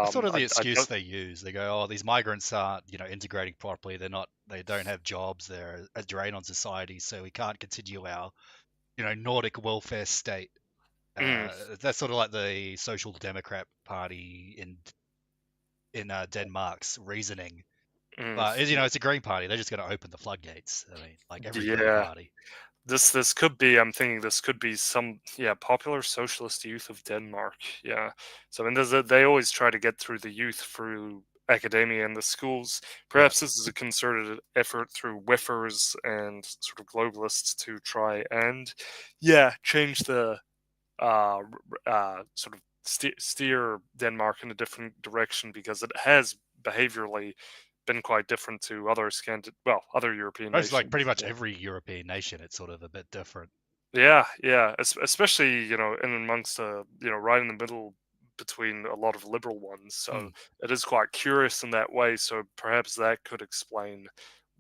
That's sort of I, the I excuse don't. they use. They go, "Oh, these migrants aren't, integrating properly. They don't have jobs. They're a drain on society, so we can't continue our Nordic welfare state. Mm, That's sort of like the Social Democrat Party in Denmark's reasoning. mm, But it's a Green Party. They're just going to open the floodgates. I mean, like every Green yeah. Party. This could be. I'm thinking this could be some, popular socialist youth of Denmark. Yeah. So I mean, they always try to get through the youth through academia and the schools. Yeah. Perhaps this is a concerted effort through whiffers and sort of globalists to try and, change the sort of steer Denmark in a different direction, because it has behaviorally been quite different to other European Most like pretty nations. much every European nation, it's sort of a bit different. Yeah, yeah, especially in amongst right in the middle between a lot of liberal ones. Hmm. So it is quite curious in that way. So perhaps that could explain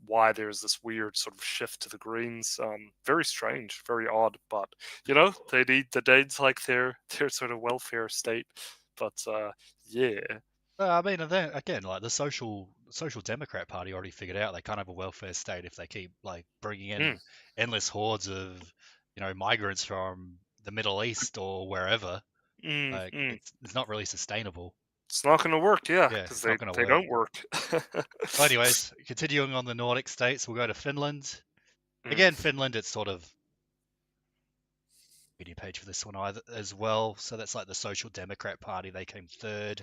why there's this weird sort of shift to the Greens. Very strange, very odd, but they need the Danes like their sort of welfare state. But yeah, Well, I mean, and then again, like the Social Democrat Party already figured out they can't have a welfare state if they keep like bringing mm, in endless hordes of migrants from the Middle East or wherever. mm, Like mm. it's not really sustainable. It's not going to work. Yeah, Yeah, because it's not going to they work. don't work. Well, anyways, continuing on the Nordic states, we'll go to Finland. Mm, Again, Finland, it's sort of media page for this one either as well. So that's like the Social Democrat Party. They came third.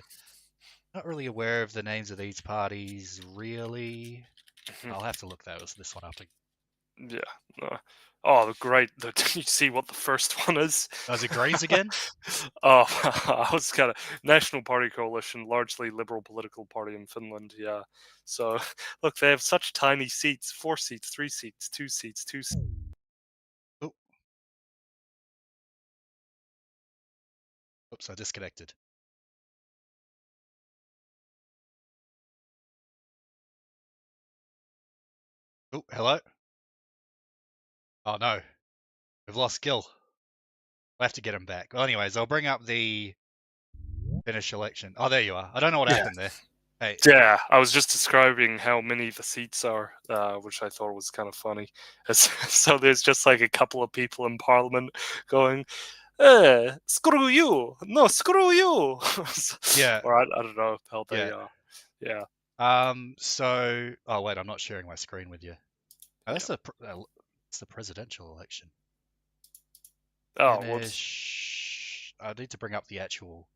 Not really aware of the names of these parties, really. mhm. I'll have to look this one up. Yeah. Oh, the great! Did you see what the first one is? Is it Greens again? Oh, I was kind of National Party coalition, largely liberal political party in Finland. Yeah. So look, they have such tiny seats: 4 seats, 3 seats, 2 seats, 2 seats. Oh, oops, I disconnected. Oh, hello? Oh no, we've lost Gil. We'll have to get him back. Well, anyways, I'll bring up the Finnish election. Oh, there you are. I don't know what Yeah. happened there. Hey, Yeah, I was just describing how many the seats are, which I thought was kind of funny. So there's just like a couple of people in Parliament going, screw you! No, screw you!" yeah, Or I don't know how they, yeah. yeah. Oh wait, I'm not sharing my screen with you. Oh, that's the presidential election. Oh, whoops. Finnish. I need to bring up the actual.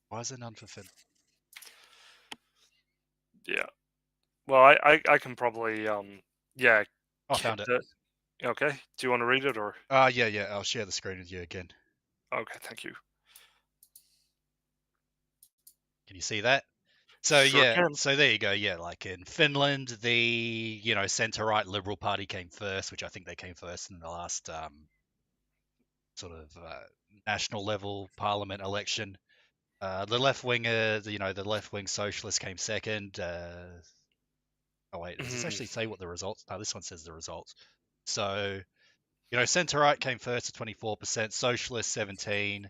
Why is there none for Finland? Yeah. Well, I can probably, yeah, Oh, I get found it. the. Okay. Do you want to read it or? Yeah. I'll share the screen with you again. Okay, thank you. Can you see that? So Sure yeah, can. so there you go. Yeah, like in Finland, the centre-right Liberal Party came first, which I think they came first in the last sort of national level parliament election. The left winger, the left wing socialist came second. Oh wait, does this Mhm. actually say what the results? No, this one says the results. So centre right came first at 24%, socialist 17,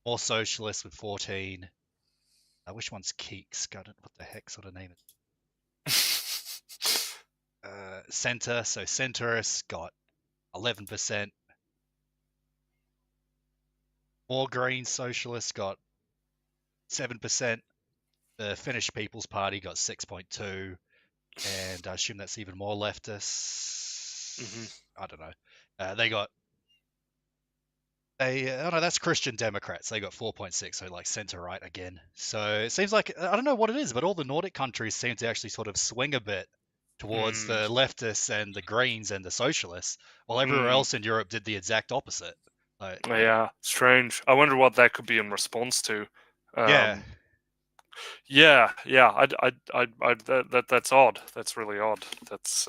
more socialists with 14. Which one's Keeks? God, what the heck sort of name is? Centre, so centrists got 11%. More Green socialists got 7%. The Finnish People's Party got 6.2, and I assume that's even more Mhm. leftists. I don't know. They got oh no, that's Christian Democrats. They got 4.6, so like center right again. So it seems like I don't know what it is, but all the Nordic countries seem to actually sort of swing a bit towards Mm. the leftists and the Greens and the socialists, while everywhere Mm. else in Europe did the exact opposite. Like, Yeah, strange. I wonder what that could be in response to. yeah, Um, yeah, yeah. That's odd. That's really odd. That's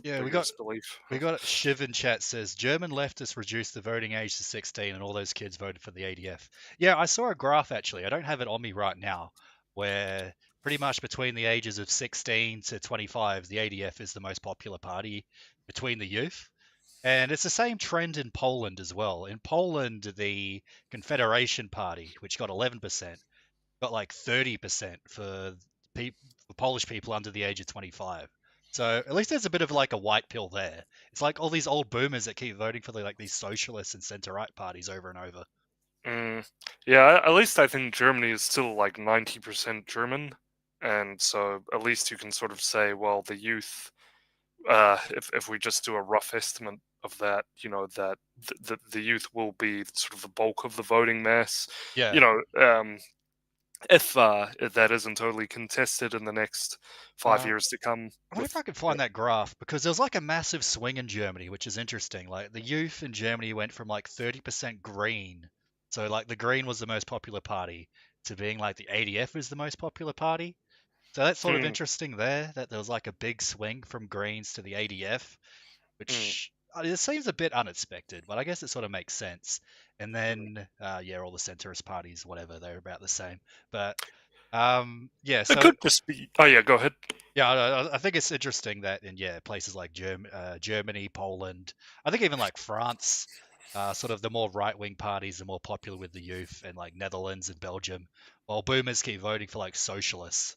yeah, vigorous belief. we got Shiv in chat says German leftists reduced the voting age to 16 and all those kids voted for the ADF. Yeah, I saw a graph actually. I don't have it on me right now where pretty much between the ages of 16 to 25 the ADF is the most popular party between the youth. And it's the same trend in Poland as well. In Poland, the Confederation Party, which got 11%, got like 30% for Polish people under the age of 25. So at least there's a bit of like a white pill there. It's like all these old boomers that keep voting for like these socialists and center right parties over and over. Mm. Yeah, at least I think Germany is still like 90% German, and so at least you can sort of say, well, the youth, if we just do a rough estimate of that, that the youth will be sort of the bulk of the voting mass. You Yeah. know, if that isn't totally contested in the next 5 years to come I wonder if with. I could find that graph because there was like a massive swing in Germany, which is interesting. Like the youth in Germany went from like 30% green, so like the green was the most popular party, to being like the ADF is the most popular party. So that's sort of Mm, interesting there that there was like a big swing from Greens to the ADF, mm, which it seems a bit unexpected, but I guess it sort of makes sense. And mm. then yeah, all the centrist parties, whatever, they're about the same. But yeah, It so could just be. Oh yeah, go ahead. yeah, I think it's interesting that in yeah places like Germany, Poland, I think even like France, sort of the more right-wing parties are more popular with the youth, and like Netherlands and Belgium, while boomers keep voting for like socialists.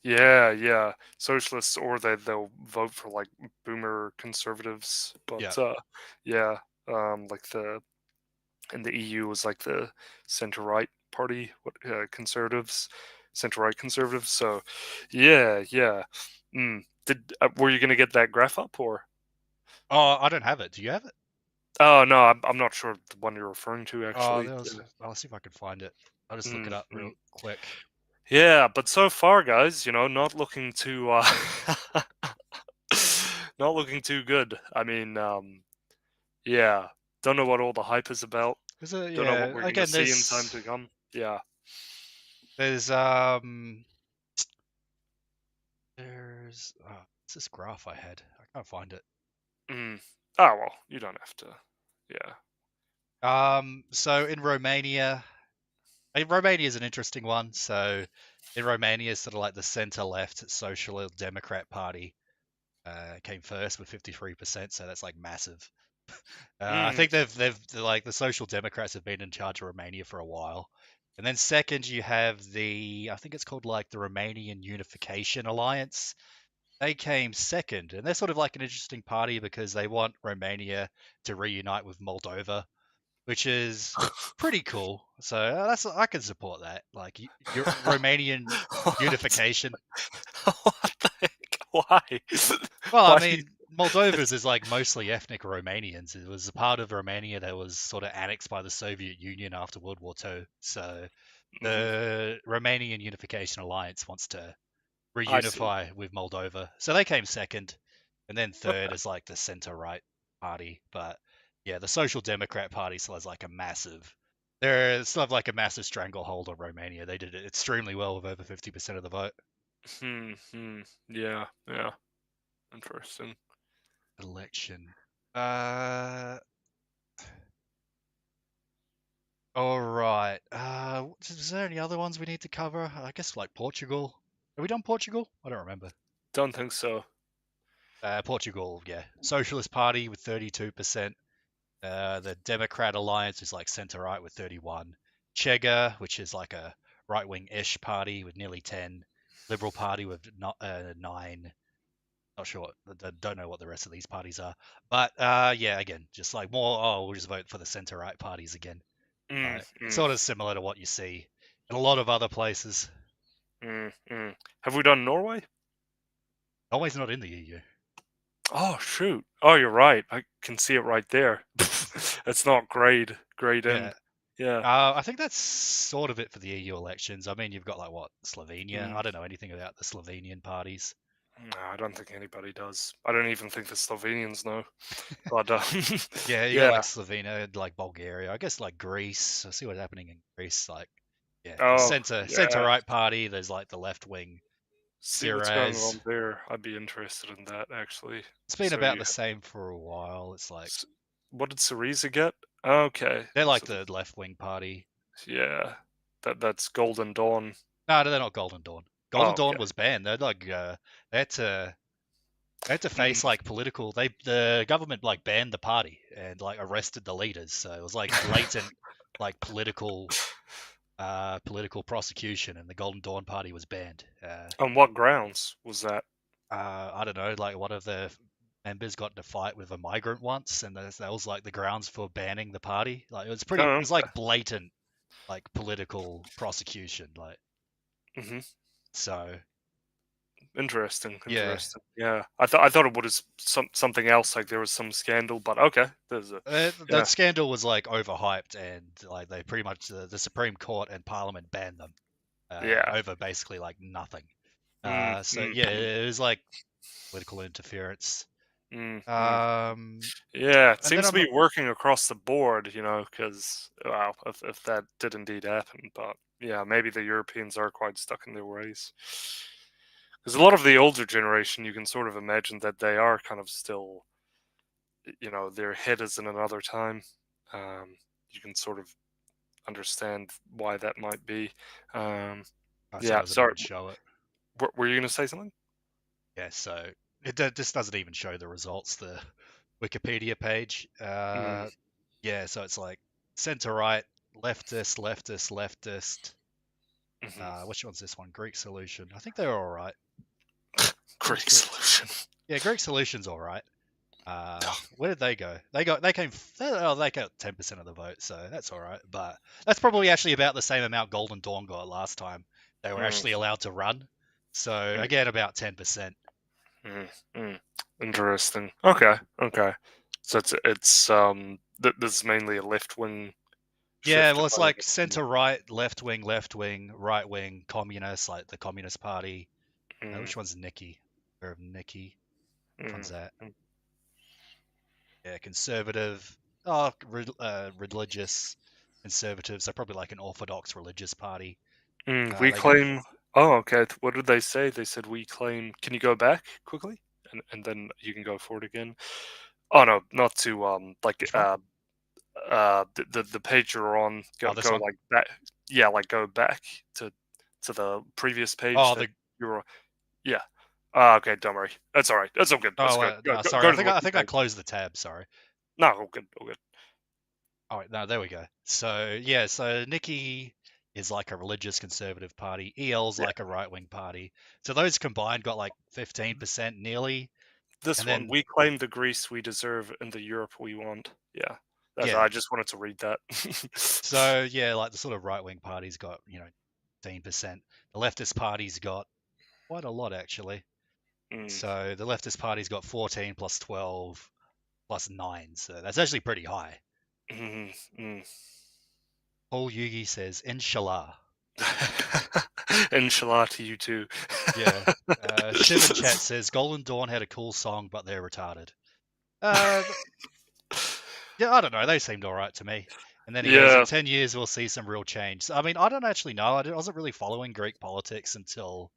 Yeah, yeah. Socialists, or they'll vote for like boomer conservatives. Yeah. But yeah, like the in the EU was like the center right party, what conservatives, center right conservatives. So yeah, yeah. Did were you gonna get that graph up or? Oh, I don't have it. Do you have it? Oh no, I'm not sure the one you're referring to Oh, actually. there was. Yeah. I'll see if I can find it. I'll just look it Mm, up mm. real quick. Yeah, but so far, guys, not looking too not looking too good. I mean, yeah, don't know what all the hype is about. Is it? Don't know what Yeah. we're gonna Again, see in time to come. Yeah. there's there's what's this graph I had? I can't find it. Mm. Ah, well, you don't have to. Yeah. So in Romania, Romania is an interesting one. So in Romania, sort of like the center-left Social Democrat Party came first with 53%. So that's like massive. I Mm. think they've like the Social Democrats have been in charge of Romania for a while. And then second, you have I think it's called like the Romanian Unification Alliance. They came second, and they're sort of like an interesting party because they want Romania to reunite with Moldova, which is pretty cool. So I can support that. Like your Romanian What? unification. What the heck? Why? Well, I Why do you? mean, Moldova's is like mostly ethnic Romanians. It was a part of Romania that was sort of annexed by the Soviet Union after World War II. So Mhm, the Romanian Unification Alliance wants to I see. reunify with Moldova. So they came second, and then third Okay. is like the center right party. But yeah, the Social Democrat Party still has like a massive. They're still have like a massive stranglehold on Romania. They did it extremely well with over 50% of the vote. Yeah. Yeah. Interesting. Election. Uh, all right. Is there any other ones we need to cover? I guess like Portugal. Have we done Portugal? I don't remember. Don't think so. Portugal, yeah. Socialist Party with 32%. The Democrat Alliance is like centre right with 31. Chega, which is like a right wing ish party with nearly 10. Liberal Party with 9. Not sure. Don't know what the rest of these parties are. But yeah, again, just like more. Oh, we'll just vote for the centre right parties again. Mm, mm, Sort of similar to what you see in a lot of other places. mm. Have we done Norway? Always not in the EU. Oh shoot! Oh, you're right. I can see it right there. It's not grayed in. Yeah. Yeah. I think that's sort of it for the EU elections. I mean, you've got like what Slovenia. Mm. I don't know anything about the Slovenian parties. No, I don't think anybody does. I don't even think the Slovenians know. But Yeah, you got yeah. like Slovenia, like Bulgaria. I guess like Greece. I see what's happening in Greece. Like, yeah, the Oh center yeah. right party. There's like the left wing See what's going Syriz. on there. I'd be interested in that actually. It's been So about you, the same for a while. It's like what did Syriza get? Okay. they're like So the left wing party. yeah, that's Golden Dawn. No, they're not Golden Dawn. Golden Oh, Dawn okay. was banned. They're like they had to they had to face Mm. like political. The government like banned the party and like arrested the leaders. So it was like blatant like political. political prosecution, and the Golden Dawn Party was banned. On what grounds was that? I don't know, like one of the members got in a fight with a migrant once, and that was like the grounds for banning the party. Like it Oh, was like blatant, like political prosecution. Like hmm. so, Interesting, yeah. interesting. Yeah, I thought it was something else, like there was some scandal, but okay, there's a That yeah, scandal was like overhyped, and like they pretty much the Supreme Court and Parliament banned them yeah. over basically like nothing. Mm, So mm, yeah, mm, it was like political interference. mm, mm. Um, Yeah, it and then seems to I'm be working across the board, because wow, if that did indeed happen, but yeah, maybe the Europeans are quite stuck in their ways. Because a lot of the older generation, you can sort of imagine that they are kind of still, their head is in another time. You can sort of understand why that might be. Um, so it yeah, doesn't sorry, even show it. were you going to say something? Yeah, so just doesn't even show the results. The Wikipedia page. Mm, Yeah, so it's like center right, leftist, leftist, leftist. hmm. Which one's this one? Greek solution. I think they're all right. Where's Greek Greek? solution. Yeah, Greek solution's all right. Where did they go? They got 10% of the vote, so that's all right. But that's probably actually about the same amount Golden Dawn got last time they were Mm, actually allowed to run. So mm, again, about 10%. mm, mm. Interesting. Okay, okay. So this is mainly a left wing Yeah, shift, if well, it's I like understand. center right, left wing, right wing, communist, like the Communist Party. Mm, Which one's Nikki? Where of Nikki? Which mm, one's that? mm, Yeah, conservative. Oh, religious conservative. So probably like an orthodox religious party. mm. We They got claim. Oh, okay. What did they say? They said we claim. Can you go back quickly, and then you can go forward again? Oh no, not to like which one? the page you're on. Oh, Go this go one. like that. Yeah, like go back to the previous page Oh, that the you're. Yeah. Ah, okay. Don't worry. That's all right. That's all good. That's oh good. no, sorry. Go to the I wiki think I page. closed the tab. Sorry. No, all good. All good. Oh wait, no, there we go. So yeah, so Nikki is like a religious conservative party. EL's Yeah. like a right wing party. So those combined got like 15% nearly. This And one, then we claim the Greece we deserve and the Europe we want. Yeah. That's yeah, I just wanted to read that. so yeah, like the sort of right wing parties got 15%. The leftist parties got quite a lot actually. Mm, So the leftist party's got 14 plus 12 plus 9. So that's actually pretty high. mm, mm. Paul Yugi says, Inshallah. Inshallah to you too. Yeah. Shiv in chat says, Golden Dawn had a cool song, but they're retarded. Uh, yeah, I don't know. They seemed all right to me. And then he goes, in Yeah, 10 years, we'll see some real change. I mean, I don't actually know. Wasn't really following Greek politics until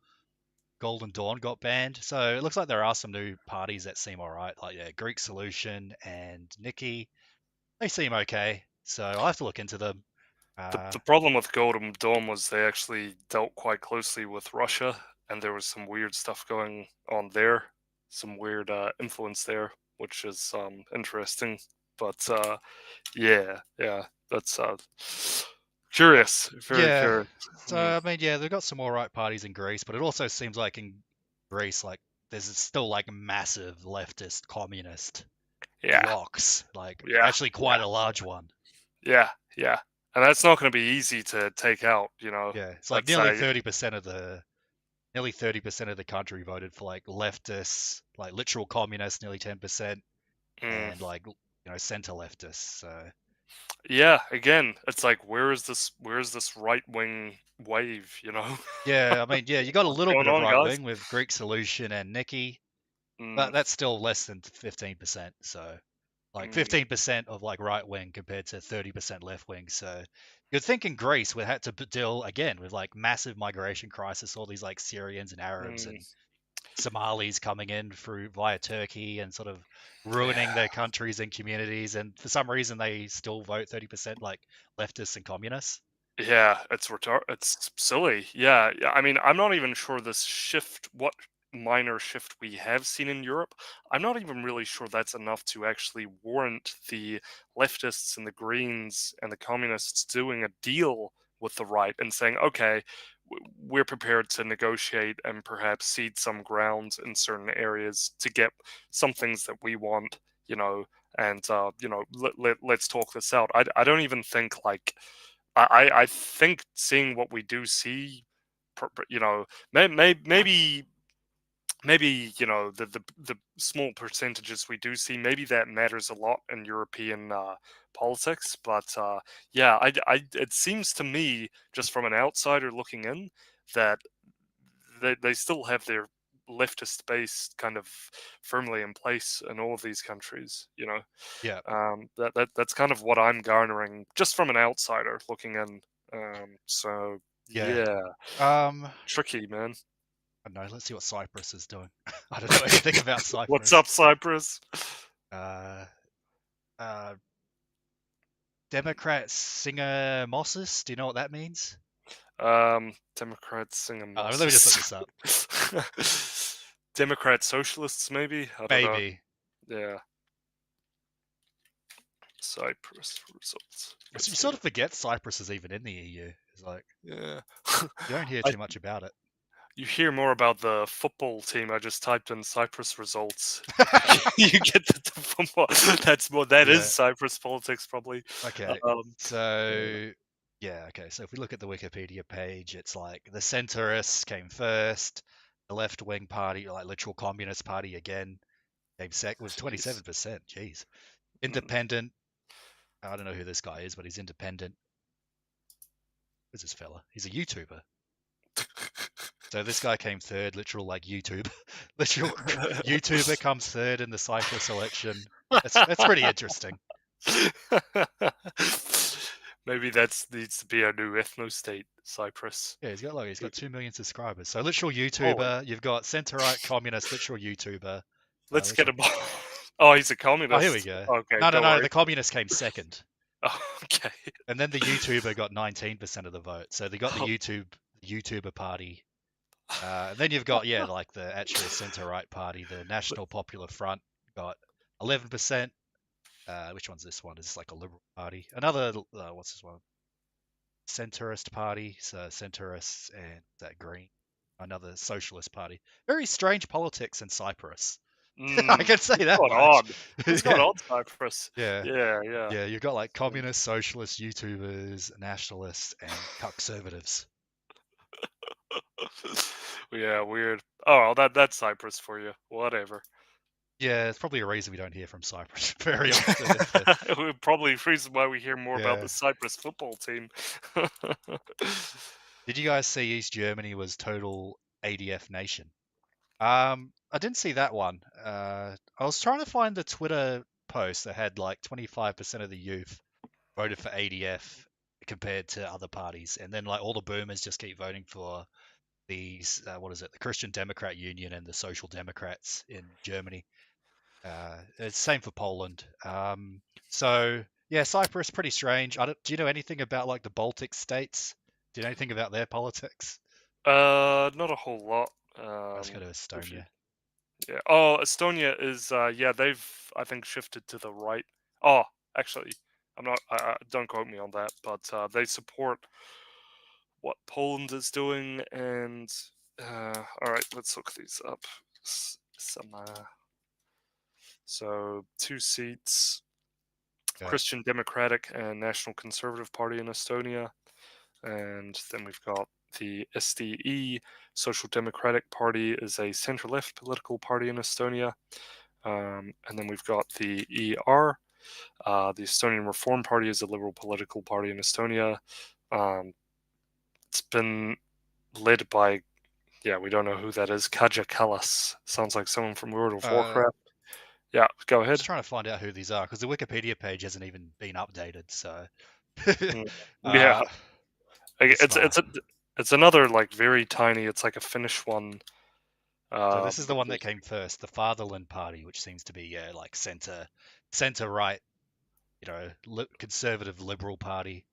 Golden Dawn got banned. So it looks like there are some new parties that seem all right. Like, yeah, Greek Solution and Nikki. They seem okay. So I'll have to look into them. the Uh, problem with Golden Dawn was they actually dealt quite closely with Russia, and there was some weird stuff going on there, some weird influence there, which is interesting. But yeah, yeah, that's curious, very Yeah. curious. So Mm, I mean, yeah, they've got some all right parties in Greece, but it also seems like in Greece, like there's still like massive leftist communist yeah, blocks, like yeah, actually yeah, quite a large one. yeah, yeah, and that's not going to be easy to take out. Yeah, it's like That's uh, 30% of the country voted for like leftists, like literal communists, nearly 10%, mm. and like center leftists. So Yeah, again, it's like where is this right wing wave, yeah, I mean, yeah, you got a What's little bit going of on, right guys? wing with Greek Solution and Nikki, Mm, but that's still less than 15%. So like mm, 15% of like right wing compared to 30% left wing. So you'd think in Greece we had to deal again with like massive migration crisis, all these like Syrians and Arabs mm. and Somalis coming in through via Turkey and sort of ruining Yeah, their countries and communities. And for some reason they still vote 30% like leftists and communists. yeah, it's silly. Yeah, yeah. I mean, I'm not even sure what minor shift we have seen in Europe. I'm not even really sure that's enough to actually warrant the leftists and the Greens and the communists doing a deal with the right and saying, okay, we're prepared to negotiate and perhaps cede some ground in certain areas to get some things that we want, and let's talk this out. I don't even think like I think seeing what we do see, maybe the small percentages we do see, maybe that matters a lot in European politics. But yeah, it seems to me, just from an outsider looking in, that they still have their leftist base kind of firmly in place in all of these countries. Yeah, That's kind of what I'm garnering just from an outsider looking in. So yeah. yeah, I tricky, man. don't know. Let's see what Cyprus is doing. I don't know anything about What's Cyprus. up, Cyprus? Uh, uh, Democrat singer Mosses. Do you know what that means? Democrats singing Let me just look Moses. this up. Democrat socialists, maybe? I don't know. Maybe. Yeah. Cyprus results. You sort of forget Cyprus is even in the EU. It's like Yeah. you don't hear I, too much about it. you hear more about the football team. I just typed in Cyprus results. You get the football. That's more. That is Yeah. Cyprus politics, probably. Okay. Um, So yeah. Okay. So if we look at the Wikipedia page, it's like the centrists came first. The left-wing party, like literal communist party, again came second with Jeez. 27%. Jeez. Mm. Independent. I don't know who this guy is, but he's independent. Who's this fella? He's a YouTuber. So this guy came third, literal like YouTube, literal YouTuber comes third in the Cyprus election. That's pretty interesting. Maybe that needs to be our new ethno state, Cyprus. Yeah, he's got 2 million subscribers. So literal Holy, YouTuber. You've got center right communist literal YouTuber. let's get Literal. him. Oh, he's a Oh, here we communist. go. Okay, No, no, don't no. worry. The communist came second, Oh, okay. and then the YouTuber got 19% of the vote. So they got the Oh, YouTuber party. And then you've got like the actual center right party, the National Popular Front got 11%. Which one's this one? It's like a liberal party. Another what's this one? Centrist party. So centrists and that green. Another socialist party. Very strange politics in Cyprus. I can say what's that going much. on? What's going Yeah, on, Cyprus? yeah, Yeah, yeah. yeah. You've got like communist, socialist, YouTubers, nationalists, and conservatives. Yeah, weird. Oh, well, that's Cyprus for you. Whatever. Yeah, it's probably a reason we don't hear from Cyprus very often. Probably the reason why we hear more about Yeah. the Cyprus football team. Did you guys see East Germany was total ADF nation? I didn't see that one. I was trying to find the Twitter post that had like 25% of the youth voted for ADF compared to other parties, and then like all the boomers just keep voting for these what is it, the Christian Democrat Union and the Social Democrats in Germany. It's the same for Poland. So yeah, Cyprus pretty strange. Do you know anything about like the Baltic states? Do you know anything about their politics? Not a whole lot. Let's go to If you, Estonia. yeah. Oh, Estonia is yeah, they've I think shifted to the right. Oh, actually, I'm not. Don't quote me on that, but they support what Poland is doing. And all right, let's look these up. Some so 2 seats: Yeah. Christian Democratic and National Conservative Party in Estonia, and then we've got the SDE, Social Democratic Party, is a center-left political party in Estonia. And then we've got the ER, the Estonian Reform Party, is a liberal political party in Estonia. It's been led by, yeah, we don't know who that is. Kaja Kallas. Sounds like someone from World of Uh, Warcraft. Yeah, go Just ahead. trying to find out who these are because the Wikipedia page hasn't even been updated. So, Mm. Yeah, uh, it's Isma. it's another like very tiny. It's like a Finnish one. So this is the But one that came first, the Fatherland Party, which seems to be like center right, conservative liberal party.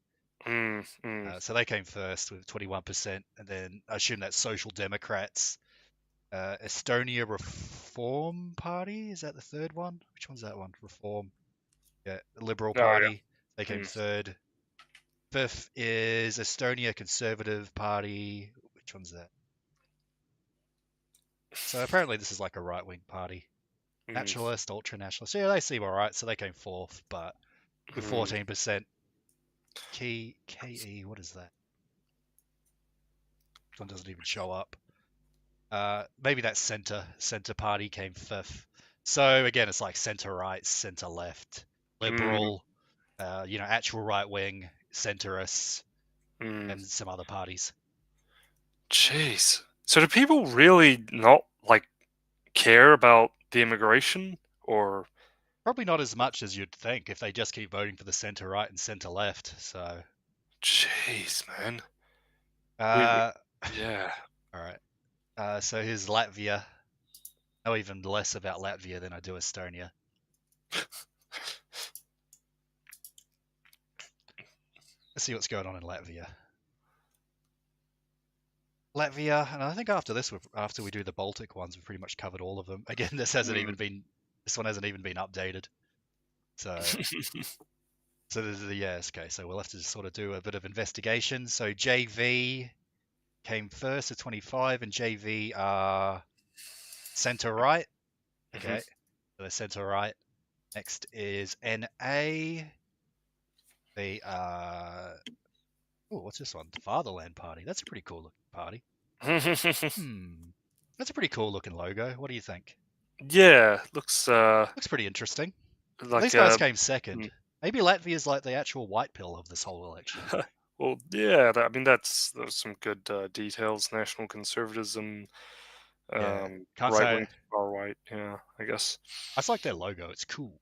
mm, mm, So they came first with 21%, and then I assume that's Social Democrats. Estonia Reform Party, is that the third one? Which one's that one? Reform. Yeah, the Liberal oh Party. They yeah. came Mm. third. Fifth is Estonia Conservative Party. Which one's that? So apparently this is like a right-wing party. Mm, Nationalist, ultra-nationalist. Yeah, they seem all right. So they came fourth, but with mm, 14%. KE, what is that? This one doesn't even show up. Maybe that center party came fifth. So again, it's like center right, center left, mm, liberal, actual right wing, centrists, mm. and some other parties. Jeez. So do people really not like care about the immigration, or Probably not as much as you'd think if they just keep voting for the center right and center left. So, jeez, man. We uh, yeah. all right. So here's Latvia. I know even less about Latvia than I do Estonia. Let's see what's going on in Latvia. Latvia, and I think after we do the Baltic ones, we've pretty much covered all of them. Again, this Mm. one hasn't even been updated. So, this is the yes, okay. So we'll have to sort of do a bit of investigation. So JV came first at 25, and JV are center right. Mhm. Okay, so they're center right. Next is NA. They are. Oh, what's this one? The Fatherland Party. That's a pretty cool looking party. Hmm. That's a pretty cool looking logo. What do you think? Yeah, looks Looks pretty interesting. like These guys came second. mm. Maybe Latvia is like the actual white pill of this whole election. Well, yeah. I mean, there's some good details. National conservatism, Yeah. Can't right say wing, far right. Yeah, I guess. I just like their logo. It's cool.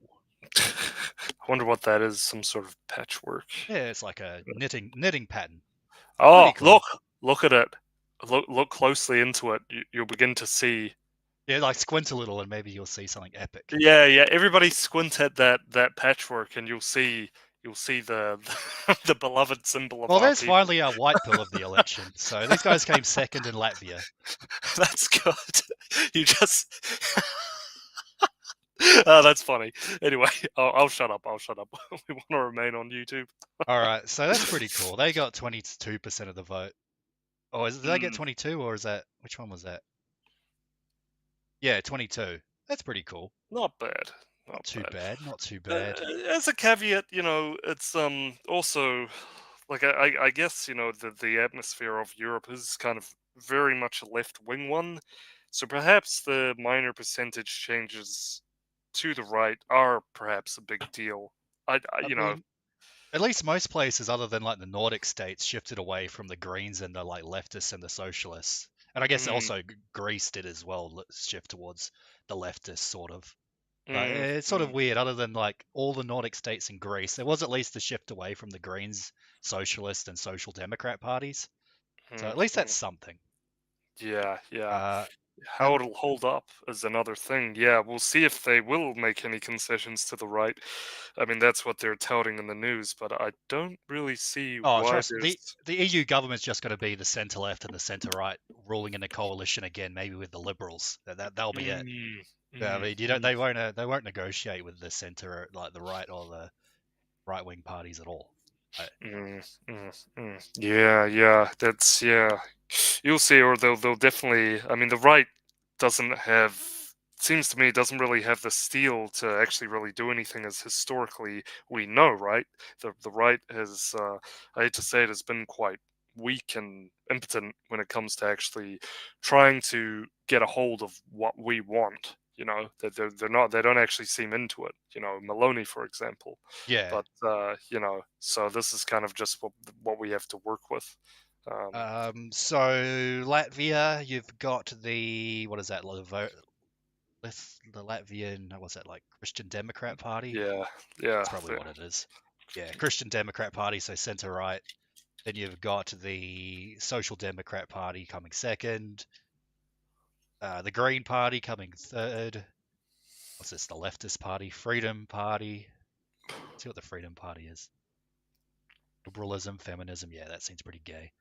I wonder what that is. Some sort of patchwork. Yeah, it's like a knitting pattern. Oh, Pretty cool. look at it. Look closely into it. You'll begin to see. Yeah, like squint a little and maybe you'll see something epic. Yeah, yeah. Everybody squint at that patchwork, and you'll see the the beloved symbol of Well, our there's people. finally our white pill of the election. So these guys came second in Latvia. That's good. You just. Oh, that's funny. Anyway, I'll shut up. I'll shut up. We want to remain on YouTube. All right, so that's pretty cool. They got 22% of the vote. Oh, did they get Mm, 22 or is that which one was that? Yeah, 22. That's pretty cool. not bad. Not Not too bad. bad. Not too bad. As a caveat, it's also like I guess the atmosphere of Europe is kind of very much a left wing one, so perhaps the minor percentage changes to the right are perhaps a big deal. I I you know mean, at least most places other than like the Nordic states shifted away from the Greens and the like leftists and the socialists. And I guess mm, also Greece did as well shift towards the leftists sort of. But mm, it's sort of mm, weird. Other than like all the Nordic states and Greece, there was at least a shift away from the Greens, Socialist, and Social Democrat parties. So mm, at least mm. that's something. Yeah, yeah. Uh, How and it'll hold up is another thing. Yeah, we'll see if they will make any concessions to the right. I mean, that's what they're touting in the news, but I don't really see oh, why trust there's. the EU government's just going to be the centre left and the centre right ruling in a coalition again, maybe with the Liberals. That'll be it. Mm, I mm, mean, you don't. mm, They won't negotiate with the centre, like the right or the right wing parties at all. Yeah, yeah, that's yeah. You'll see, or they'll definitely. I mean, the right doesn't have. Seems to me doesn't really have the steel to actually really do anything, as historically we know, right? The right has, I hate to say it, has been quite weak and impotent when it comes to actually trying to get a hold of what we want. That they're not, they don't actually seem into it. Maloney, for example. Yeah. But so this is kind of just what we have to work with. Um, So Latvia, you've got the what is that? The Latvian, what's that like? Christian Democrat Party. yeah, yeah, That's probably what it is. Yeah, Christian Democrat Party, so centre right. Then you've got the Social Democrat Party coming second. The Green Party coming third. What's this? The Leftist Party, Freedom Party. Let's see what the Freedom Party is. Liberalism, feminism. Yeah, that seems pretty gay.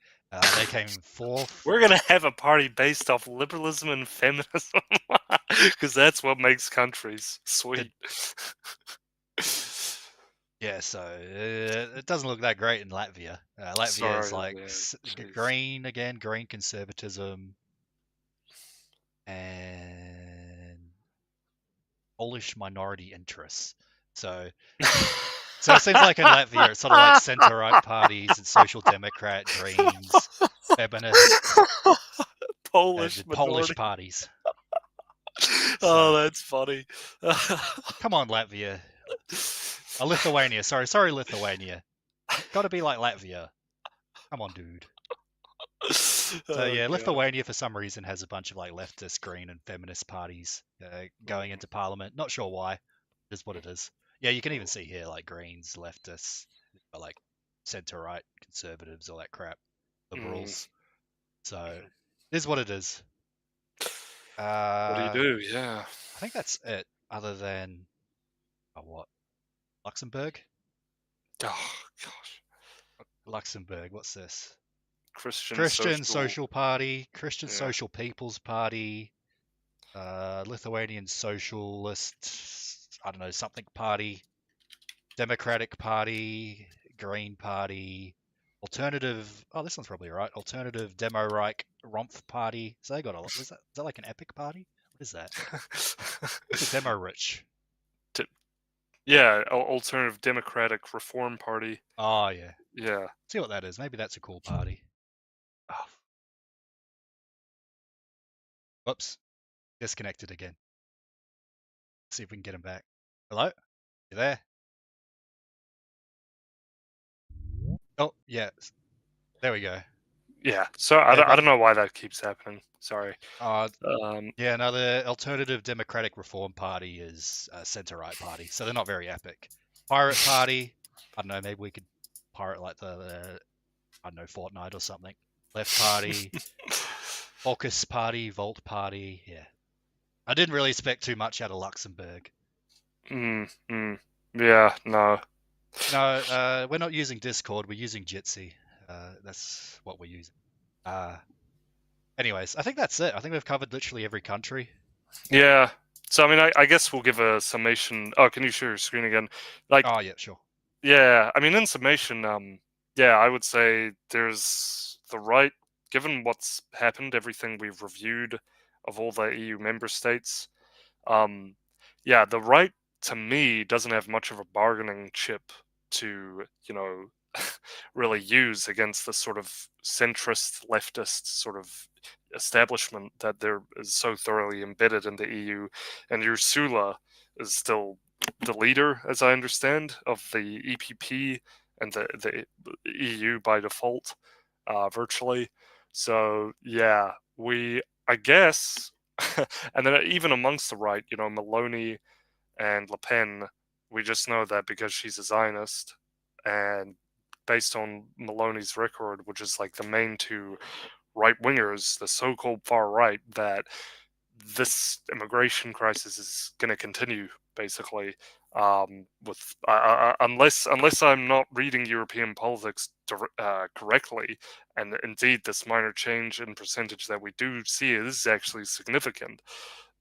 They came fourth. we're gonna have a party based off liberalism and feminism because that's what makes countries The sweet. Yeah, so it doesn't look that great in Latvia. Latvia is Sorry, like yeah, jeez. green again, green conservatism, and Polish minority interests. So, so it seems like in Latvia, it's sort of like centre-right parties and social democrat, Greens, feminists, Polish the Polish minority. parties. Oh, So, that's funny. come on, Latvia. Lithuania. Sorry, Lithuania. Got to be like Latvia. Come on, dude. So Oh yeah, god. Lithuania for some reason has a bunch of like leftist, green, and feminist parties going into parliament. Not sure why. It is what it is. Yeah, you can even see here like Greens, leftists, but like centre right, conservatives, all that crap, Mm, liberals. So it is what it is. what do you Uh, do? Yeah. I think that's it. Other than what Luxembourg? Oh gosh. Luxembourg. What's this? Christian Christian social. Social Party, Christian Yeah. Social People's Party, Lithuanian Socialist, I don't know, something party, Democratic Party, Green Party, Alternative. Oh, this one's probably right. Alternative Demo Reich Rumpf Party. So they got a lot. Is that like an epic party? What is that? What's a Demo Rich? Yeah, alternative democratic reform party. Oh yeah. Yeah. See what that is. Maybe that's a cool party. Oh, whoops. Disconnected again. See if we can get him back. Hello? You there? Oh yeah. There we go. Yeah. So Yeah, I but don't know why that keeps happening. Sorry. uh, Um. yeah, no, the Alternative Democratic Reform Party is a centre-right party, so they're not very epic. Pirate Party, I don't know, maybe we could pirate like the I don't know, Fortnite or something. Left Party, Focus Party, Volt Party, yeah. I didn't really expect too much out of Luxembourg. Yeah. No. No, we're not using Discord, we're using Jitsi. That's what we're using. Uh, anyways, I think that's it. I think we've covered literally every country. Yeah. So I mean, I guess we'll give a summation. Oh, can you share your screen again? Like, Oh, yeah, sure. yeah. I mean, in summation, yeah, I would say there's the right, given what's happened, everything we've reviewed of all the EU member states. Um, yeah, the right to me doesn't have much of a bargaining chip to, really use against the sort of centrist leftist sort of establishment that there is so thoroughly embedded in the EU. And Ursula is still the leader, as I understand, of the EPP and the EU by default, virtually. So yeah, I guess, and then even amongst the right, Maloney and Le Pen, we just know that because she's a Zionist, and based on Maloney's record, which is like the main two right wingers, the so-called far right, that this immigration crisis is going to continue basically. With unless I'm not reading European politics correctly, and indeed this minor change in percentage that we do see is actually significant,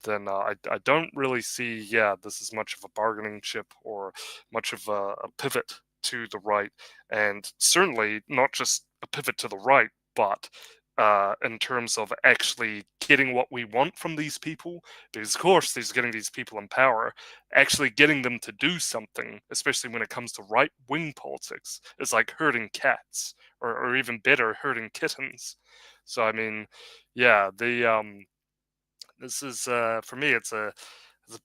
then I don't really see, yeah, this is much of a bargaining chip or much of a pivot to the right, and certainly not just a pivot to the right, but in terms of actually getting what we want from these people, because of course there's getting these people in power, actually getting them to do something, especially when it comes to right wing politics, is like herding cats, or even better, herding kittens. So I mean, yeah, the this is for me. It's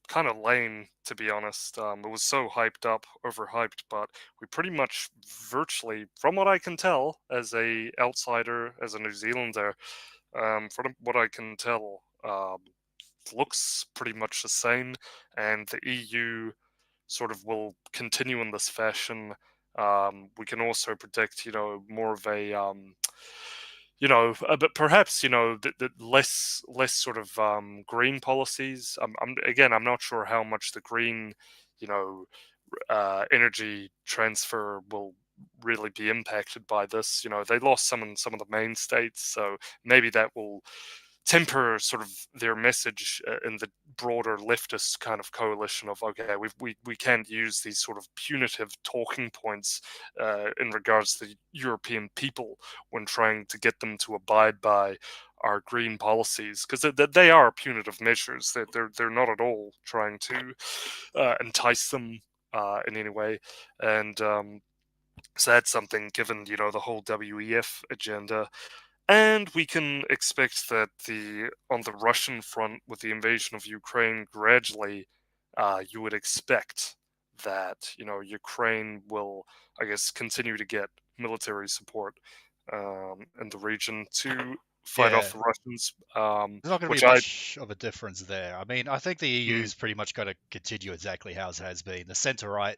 kind of lame, to be honest. It was so hyped up, overhyped, but we pretty much virtually, from what I can tell, as a outsider, as a New Zealander, from what I can tell, looks pretty much the same, and the EU sort of will continue in this fashion. We can also predict, more of a but perhaps the less sort of green policies. I'm not sure how much the green, you know, energy transfer will really be impacted by this. They lost some in some of the main states, so maybe that will temper sort of their message in the broader leftist kind of coalition of, okay, we can't use these sort of punitive talking points in regards to the European people when trying to get them to abide by our green policies, because they are punitive measures. They're not at all trying to entice them in any way. And so that's something, given the whole WEF agenda. And we can expect that on the Russian front, with the invasion of Ukraine, gradually, you would expect that Ukraine will, I guess, continue to get military support in the region to fight off Yeah, the Russians. there's not going to Which be I much of a difference there. I mean, I think the mm, EU's pretty much going to continue exactly how it has been. The centre right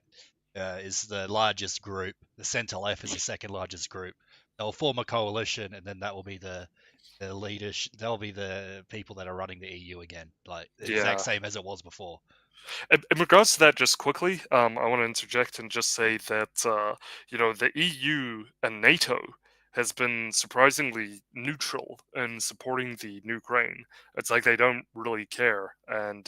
is the largest group. The centre left is the second largest group. They'll form a coalition, and then that will be the leaders. They'll be the people that are running the EU again, like the exact yeah. same as it was before. In regards to that, just quickly, I want to interject and just say that the EU and NATO has been surprisingly neutral in supporting the Ukraine. It's like they don't really care. And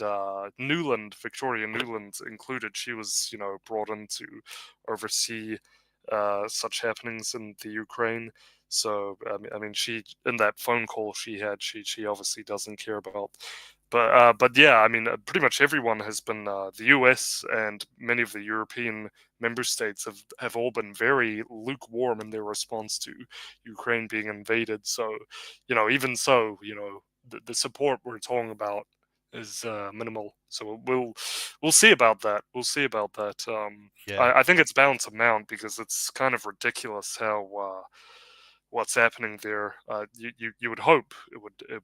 Victoria Newland included, she was brought in to oversee such happenings in the Ukraine. So I mean, she, in that phone call she had, she obviously doesn't care about. But yeah, I mean, pretty much everyone has been, the US and many of the European member states have all been very lukewarm in their response to Ukraine being invaded. So, even so, the support we're talking about is minimal. So we'll see about that. We'll see about that. Yeah, I think it's bound to mount, because it's kind of ridiculous how what's happening there. You would hope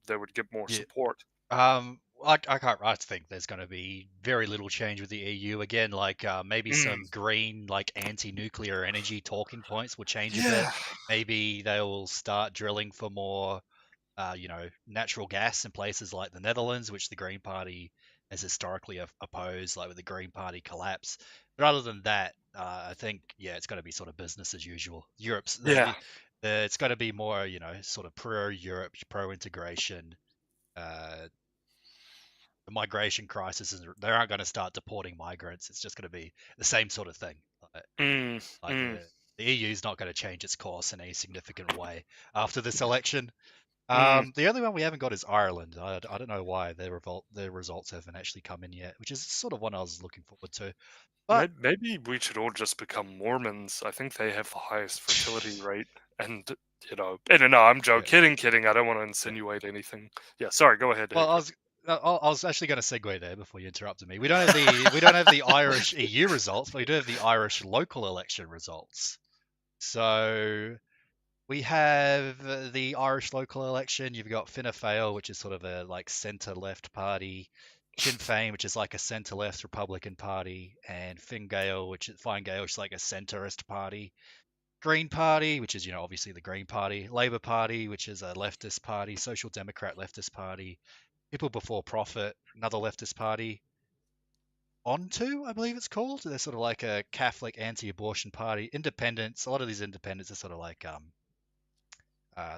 they would get more yeah. support. I can't. I think there's going to be very little change with the EU again. Like maybe Mm, some green, like anti-nuclear energy talking points will change a bit. yeah. Maybe they will start drilling for more natural gas in places like the Netherlands, which the Green Party has historically opposed, like with the Green Party collapse. But other than that, I think yeah, it's going to be sort of business as usual. Europe's Yeah. it's going to be more, sort of pro-Europe, pro-integration. Uh, the migration crisis is they aren't going to start deporting migrants. It's just going to be the same sort of thing. Like, Mm, like mm, the EU is not going to change its course in a significant way after this election. mm. The only one we haven't got is Ireland. I don't know why their results haven't actually come in yet, which is sort of one I was looking forward to. But Maybe we should all just become Mormons. I think they have the highest fertility rate. And, I don't know. I'm yeah, joking. Kidding. I don't want to yeah. insinuate anything. Yeah, sorry. Go ahead, Well, Hector. I was actually going to segue there before you interrupted me. We don't have the Irish EU results, but we do have the Irish local election results. So we have the Irish local election. You've got Fianna Fáil, which is sort of a like centre-left party, Sinn Féin, which is like a centre-left Republican party, and Fine Gael, which is like a centrist party. Green Party, which is obviously the Green Party. Labour Party, which is a leftist party. Social Democrat leftist party. People Before Profit, another leftist party. Onto, I believe it's called. They're sort of like a Catholic anti-abortion party. Independents. A lot of these independents are sort of like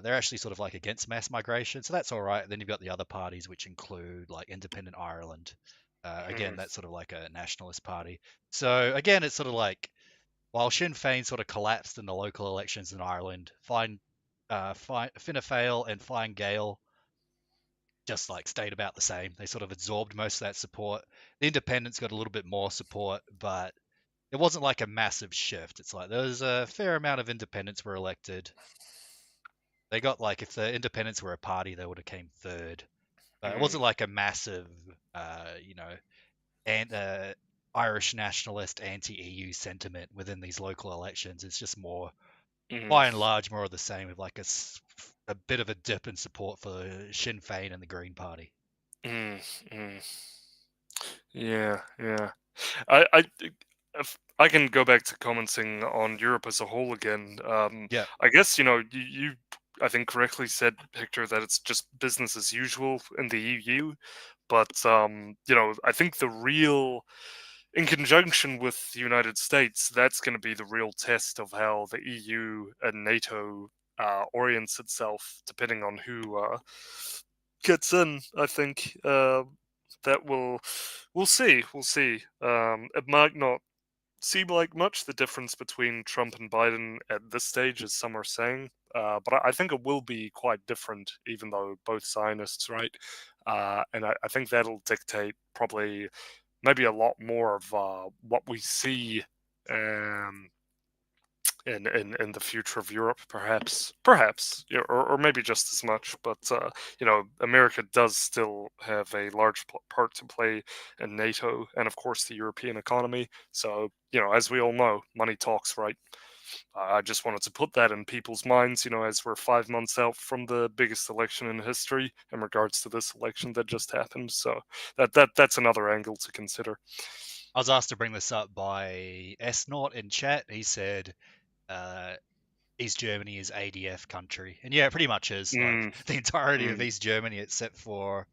they're actually sort of like against mass migration, so that's all right. Then you've got the other parties, which include like Independent Ireland. Again, Mm, that's sort of like a nationalist party. So again, it's sort of like while Sinn Féin sort of collapsed in the local elections in Ireland, Fianna Fáil and Fine Gael just like stayed about the same. They sort of absorbed most of that support. The Independents got a little bit more support, but it wasn't like a massive shift. It's like there was a fair amount of independents were elected. They got like if the independents were a party, they would have came third. But it mm, wasn't like a massive, and Irish nationalist anti-EU sentiment within these local elections. It's just more, mm, by and large, more of the same with like a bit of a dip in support for Sinn Féin and the Green Party. mm, mm. Yeah, yeah. I if I can go back to commenting on Europe as a whole again. Yeah, I guess you I think correctly said, Hector, that it's just business as usual in the EU. But I think in conjunction with the United States, that's going to be the real test of how the EU and NATO orients itself, depending on gets in, I think that we'll see. We'll see. It might not seem like much the difference between Trump and Biden at this stage, as some are saying. But I think it will be quite different, even though both Zionists, right? And I think that'll dictate probably maybe a lot more of what we see um, in the future of Europe, perhaps, yeah, or maybe just as much. But America does still have a large part to play in NATO and, of course, the European economy. So as we all know, money talks, right? I just wanted to put that in people's minds, as we're 5 months out from the biggest election in history in regards to this election that just happened. So that's another angle to consider. I was asked to bring this up by S Naught in chat. He said uh, East Germany is ADF country, and yeah, it pretty much is. Like Mm, the entirety of mm, East Germany, except for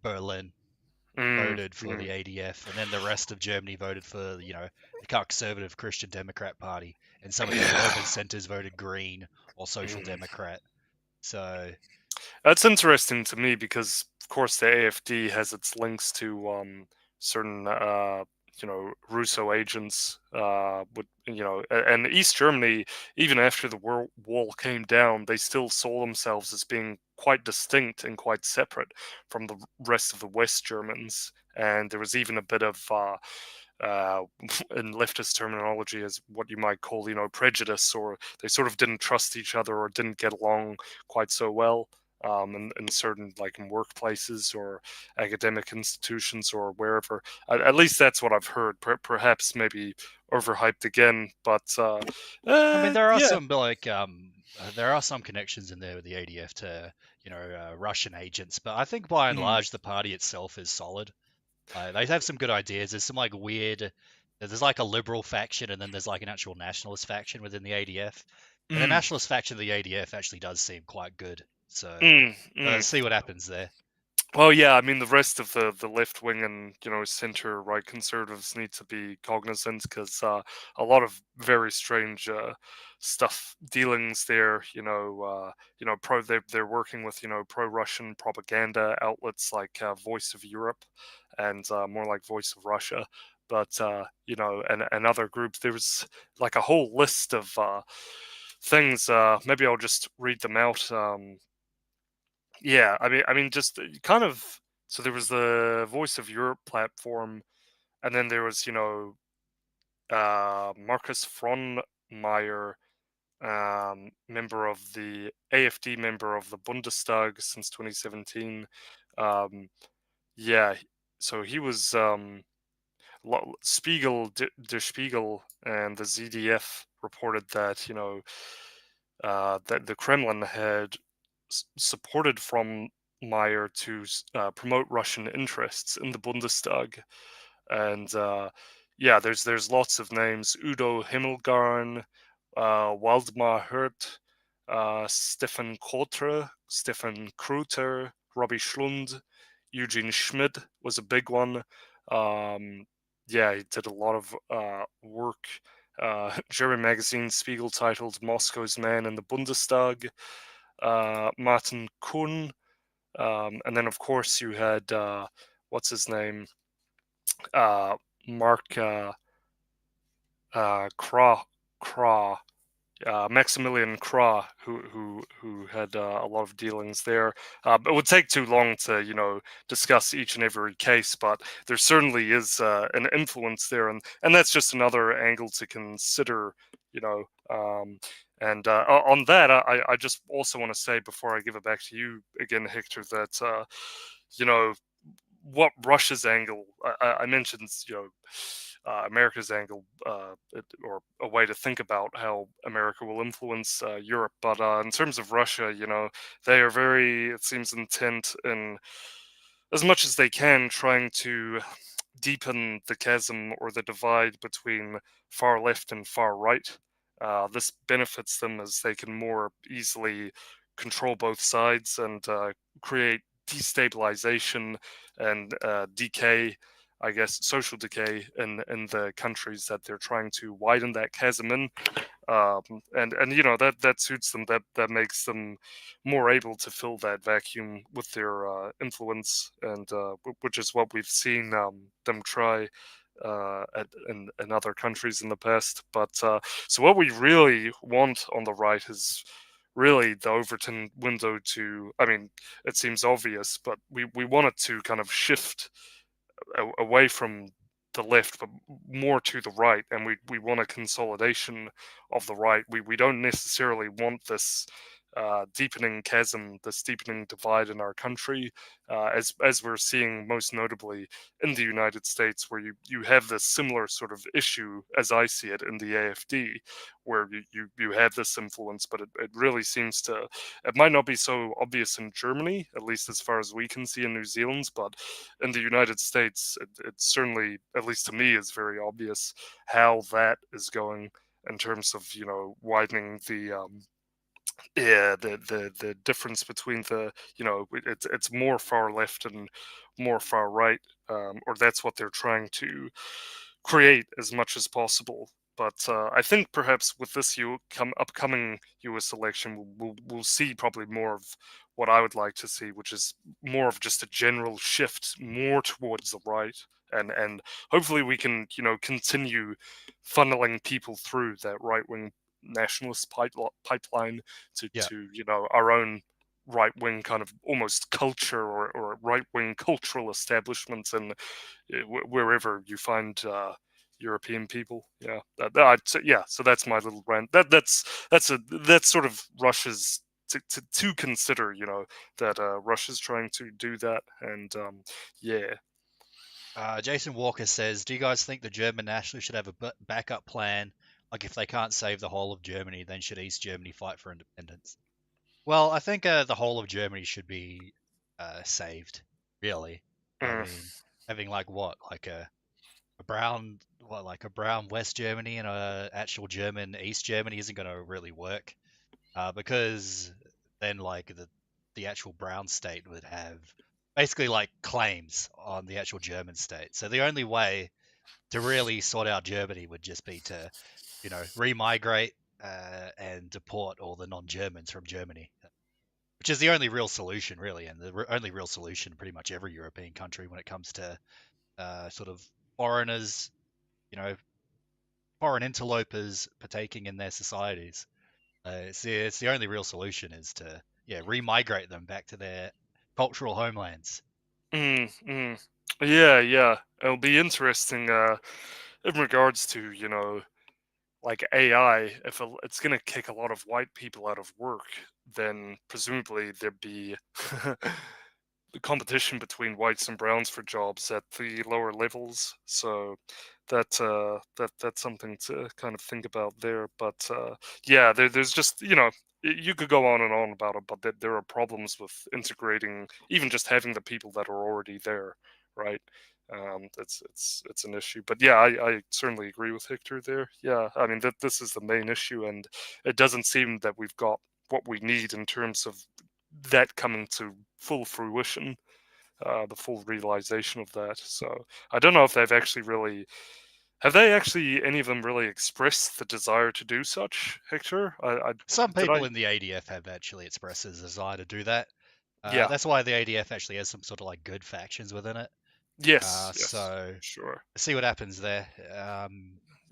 Berlin, mm, voted for mm, the ADF, and then the rest of Germany voted for the conservative Christian Democrat Party, and some of the urban centers voted Green or Social mm. Democrat. So That's interesting to me because, of course, the AFD has its links to certain, Russo agents. And East Germany, even after the wall came down, they still saw themselves as being quite distinct and quite separate from the rest of the West Germans. And there was even a bit of uh, in leftist terminology as what you might call, prejudice, or they sort of didn't trust each other or didn't get along quite so well. In certain, like in workplaces or academic institutions or wherever. At least that's what I've heard. Perhaps maybe overhyped again, but I mean, there are yeah. some there are some connections in there with the ADF to Russian agents, but I think by and Mm, large the party itself is solid. They have some good ideas. There's some like weird. There's like a liberal faction, and then there's like an actual nationalist faction within the ADF. And the mm, nationalist faction of the ADF actually does seem quite good. So mm, let's mm. see what happens there. Well, yeah, I mean, the rest of the left wing and center right conservatives need to be cognizant because a lot of very strange stuff dealings there. They're working with pro Russian propaganda outlets like Voice of Europe and more like Voice of Russia. But and other groups. There's like a whole list of things. Maybe I'll just read them out. Yeah, I mean, just kind of. So there was the Voice of Europe platform, and then there was, Marcus Frohnmayer, member of the AfD, member of the Bundestag since 2017. Um, yeah, so he was Spiegel, Der Spiegel, and the ZDF reported that that the Kremlin had supported from Meyer to promote Russian interests in the Bundestag, and yeah, there's lots of names: Udo Himmelgarn, Waldemar Hirt, Stefan Kotre, Stefan Kruter, Robbie Schlund, Eugene Schmidt was a big one. Um, yeah, he did a lot of work. German magazine Spiegel titled "Moscow's Man in the Bundestag." Martin Kuhn, and then of course you had what's his name, Mark Kra Kra. Maximilian Krah, who had a lot of dealings there. It would take too long to discuss each and every case, but there certainly is an influence there, and that's just another angle to consider. You know, and on that, I just also want to say before I give it back to you again, Hector, that you know what Russia's angle. I mentioned America's angle, or a way to think about how America will influence Europe. But in terms of Russia, they are very, it seems, intent in as much as they can trying to deepen the chasm or the divide between far left and far right. This benefits them as they can more easily control both sides and create destabilization and decay, I guess, social decay in the countries that they're trying to widen that chasm in. And that suits them. That makes them more able to fill that vacuum with their influence, and which is what we've seen them try in other countries in the past. But so what we really want on the right is really the Overton window to. I mean, it seems obvious, but we want it to kind of shift away from the left, but more to the right, and we want a consolidation of the right. We don't necessarily want this deepening chasm, this deepening divide in our country, as we're seeing most notably in the United States, where you have this similar sort of issue as I see it in the AFD, where you have this influence, but it really seems to. It might not be so obvious in Germany, at least as far as we can see in New Zealand, but in the United States, it certainly, at least to me, is very obvious how that is going in terms of widening the difference between it's more far left and more far right, or that's what they're trying to create as much as possible. But I think perhaps with this upcoming U.S. election, we'll see probably more of what I would like to see, which is more of just a general shift more towards the right, and hopefully we can continue funneling people through that right wing nationalist pipeline Yeah. to our own right wing kind of almost culture or right wing cultural establishments and wherever you find European people. Yeah, yeah. So that's my little rant. That's sort of Russia's to consider. That Russia's trying to do that, and yeah. Jason Walker says, "Do you guys think the German nationalists should have a backup plan? Like, if they can't save the whole of Germany, then should East Germany fight for independence?" Well, I think the whole of Germany should be saved. Really, I Mm, mean, having like what, like a brown, what, like a brown West Germany and a actual German East Germany isn't going to really work. Because then like the actual brown state would have basically like claims on the actual German state. So the only way to really sort out Germany would just be to, remigrate and deport all the non-Germans from Germany, which is the only real solution, really, and the only real solution in pretty much every European country when it comes to sort of foreigners, you know, foreign interlopers partaking in their societies. It's the only real solution is to remigrate them back to their cultural homelands. mm. Yeah, yeah. It'll be interesting in regards to like AI, if it's going to kick a lot of white people out of work, then presumably there'd be the competition between whites and browns for jobs at the lower levels. So that's something to kind of think about there. But yeah, there's just you could go on and on about it, but there are problems with integrating, even just having the people that are already there, right? It's an issue. But yeah, I certainly agree with Hector there. Yeah, I mean that this is the main issue, and it doesn't seem that we've got what we need in terms of that coming to full fruition, the full realization of that. So I don't know if they've actually really have they actually any of them really expressed the desire to do such, Hector? I Some did I people in the ADF have actually expressed a desire to do that. Yeah. That's why the ADF actually has some sort of like good factions within it. Yes, yes, So sure. see what happens there.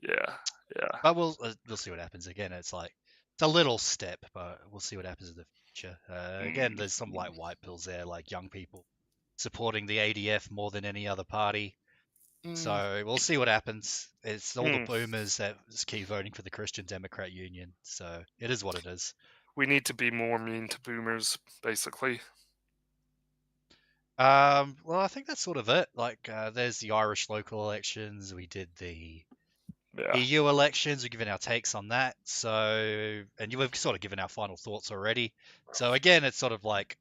Yeah, yeah. But we'll see what happens. Again, it's like it's a little step, but we'll see what happens in the future. Again, Mm, there's some like white pills there, like young people supporting the ADF more than any other party. mm, So we'll see what happens. It's all the mm. boomers that just keep voting for the Christian Democrat Union. So it is what it is. We need to be more mean to boomers, basically. Well, I think that's sort of it. Like, there's the Irish local elections. We did the Yeah, EU elections. We've given our takes on that. So, and we've sort of given our final thoughts already. So again, it's sort of like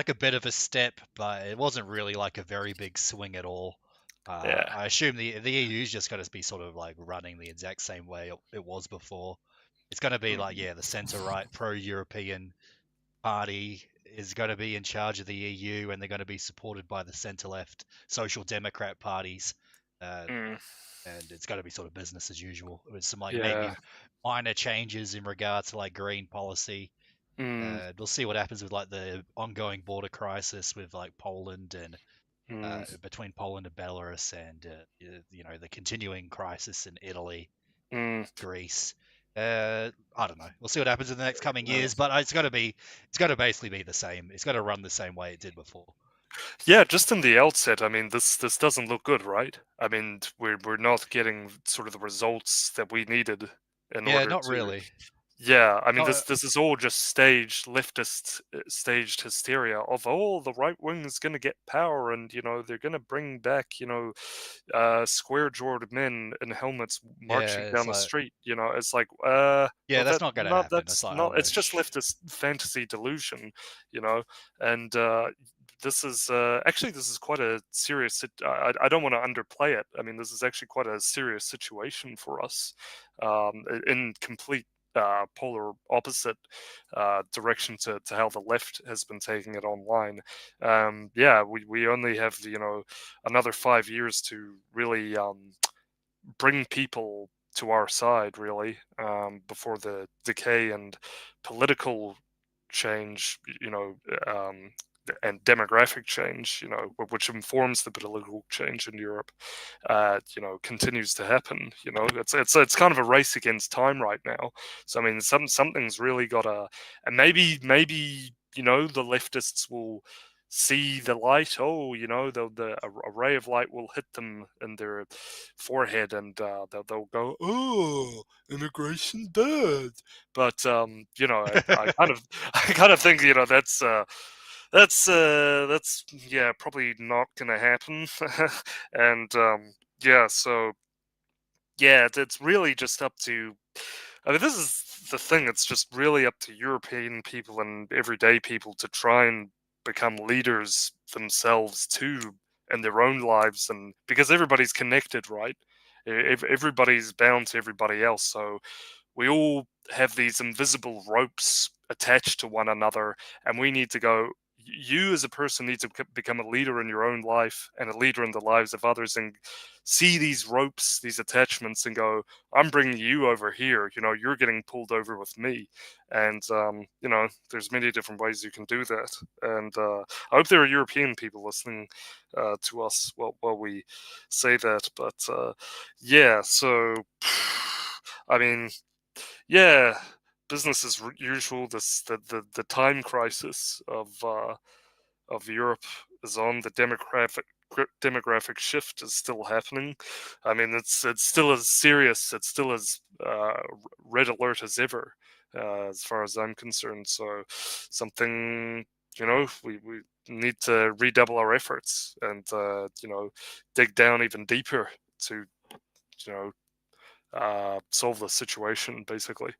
a bit of a step, but it wasn't really like a very big swing at all. yeah. I assume the EU is just going to be sort of like running the exact same way it was before. It's going to be like, Mm, yeah, the centre right pro-European party is going to be in charge of the EU, and they're going to be supported by the centre left social democrat parties. Mm, and it's got to be sort of business as usual with some like yeah. maybe minor changes in regards to like green policy. Mm, We'll see what happens with like the ongoing border crisis with like Poland and mm, between Poland and Belarus, and the continuing crisis in Italy, mm. Greece. I don't know. We'll see what happens in the next coming No. years, but it's got to basically be the same. It's got to run the same way it did before. Yeah, just in the outset, I mean, this doesn't look good, right? I mean, we're not getting sort of the results that we needed in Yeah, order not to. really. Yeah, I mean, Not, this is all just staged leftist staged hysteria of, oh, the right wing is going to get power, and they're going to bring back square jawed men in helmets yeah, marching it's down the like street. It's like, yeah, well, that's not going to happen. It's that's like not. It's just hogwash. leftist fantasy delusion, you know, and this is actually this is quite a serious. I don't want to underplay it. I mean, this is actually quite a serious situation for us, in complete polar opposite direction to how the left has been taking it online. Yeah, we only have another 5 years to really bring people to our side, really, before the decay and political change, and demographic change, which informs the political change in Europe, continues to happen. It's kind of a race against time right now. So I mean, something's really got to, and maybe the leftists will see the light. Oh, a ray of light will hit them in their forehead, and they'll go, oh, immigration bad. But I kind of I kind of think that's yeah, probably not gonna happen. And yeah, so yeah, it's really just up to. I mean, this is the thing. It's just really up to European people and everyday people to try and become leaders themselves too in their own lives, and because everybody's connected, right? Everybody's bound to everybody else, so we all have these invisible ropes attached to one another, and we need to go. You as a person need to become a leader in your own life and a leader in the lives of others, and see these ropes, these attachments, and go, I'm bringing you over here. You're getting pulled over with me. And there's many different ways you can do that. And I hope there are European people listening to us while we say that. But yeah, so I mean, yeah, business as usual. The time crisis of Europe is on. The demographic shift is still happening. I mean, it's still as serious. It's still as red alert as ever, as far as I'm concerned. So, something we need to redouble our efforts and dig down even deeper to you know solve the situation, basically.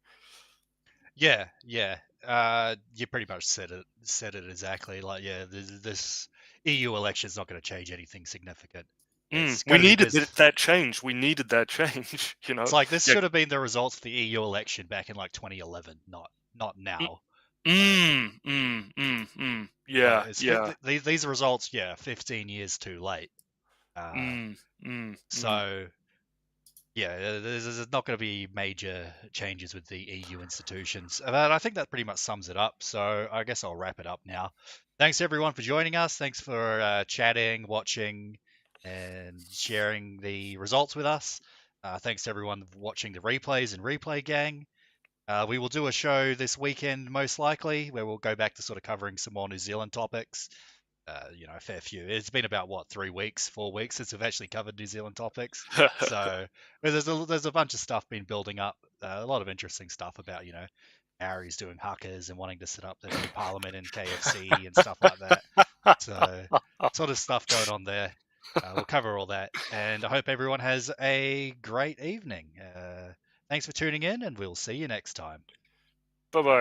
Yeah, yeah. You pretty much said it exactly. Like, yeah, this EU election's not going to change anything significant. It's got We to be needed business. that change. We needed that change. It's like this Yeah. should have been the results for the EU election back in like 2011, not Mm, now. Like, Yeah. it's Yeah. these results, yeah, 15 years too late. Uh, Mm, mm, mm. so yeah, there's not going to be major changes with the EU institutions. But I think that pretty much sums it up. So I guess I'll wrap it up now. Thanks everyone for joining us. Thanks for chatting, watching, and sharing the results with us. Thanks to everyone for watching the replays and replay gang. We will do a show this weekend, most likely, where we'll go back to sort of covering some more New Zealand topics. A fair few. It's been about what 3 weeks, 4 weeks since we've actually covered New Zealand topics. So well, there's a bunch of stuff been building up. A lot of interesting stuff about Maoris doing huckers and wanting to set up their own parliament in KFC and stuff like that. So sort of stuff going on there. We'll cover all that, and I hope everyone has a great evening. Thanks for tuning in, and we'll see you next time. Bye bye.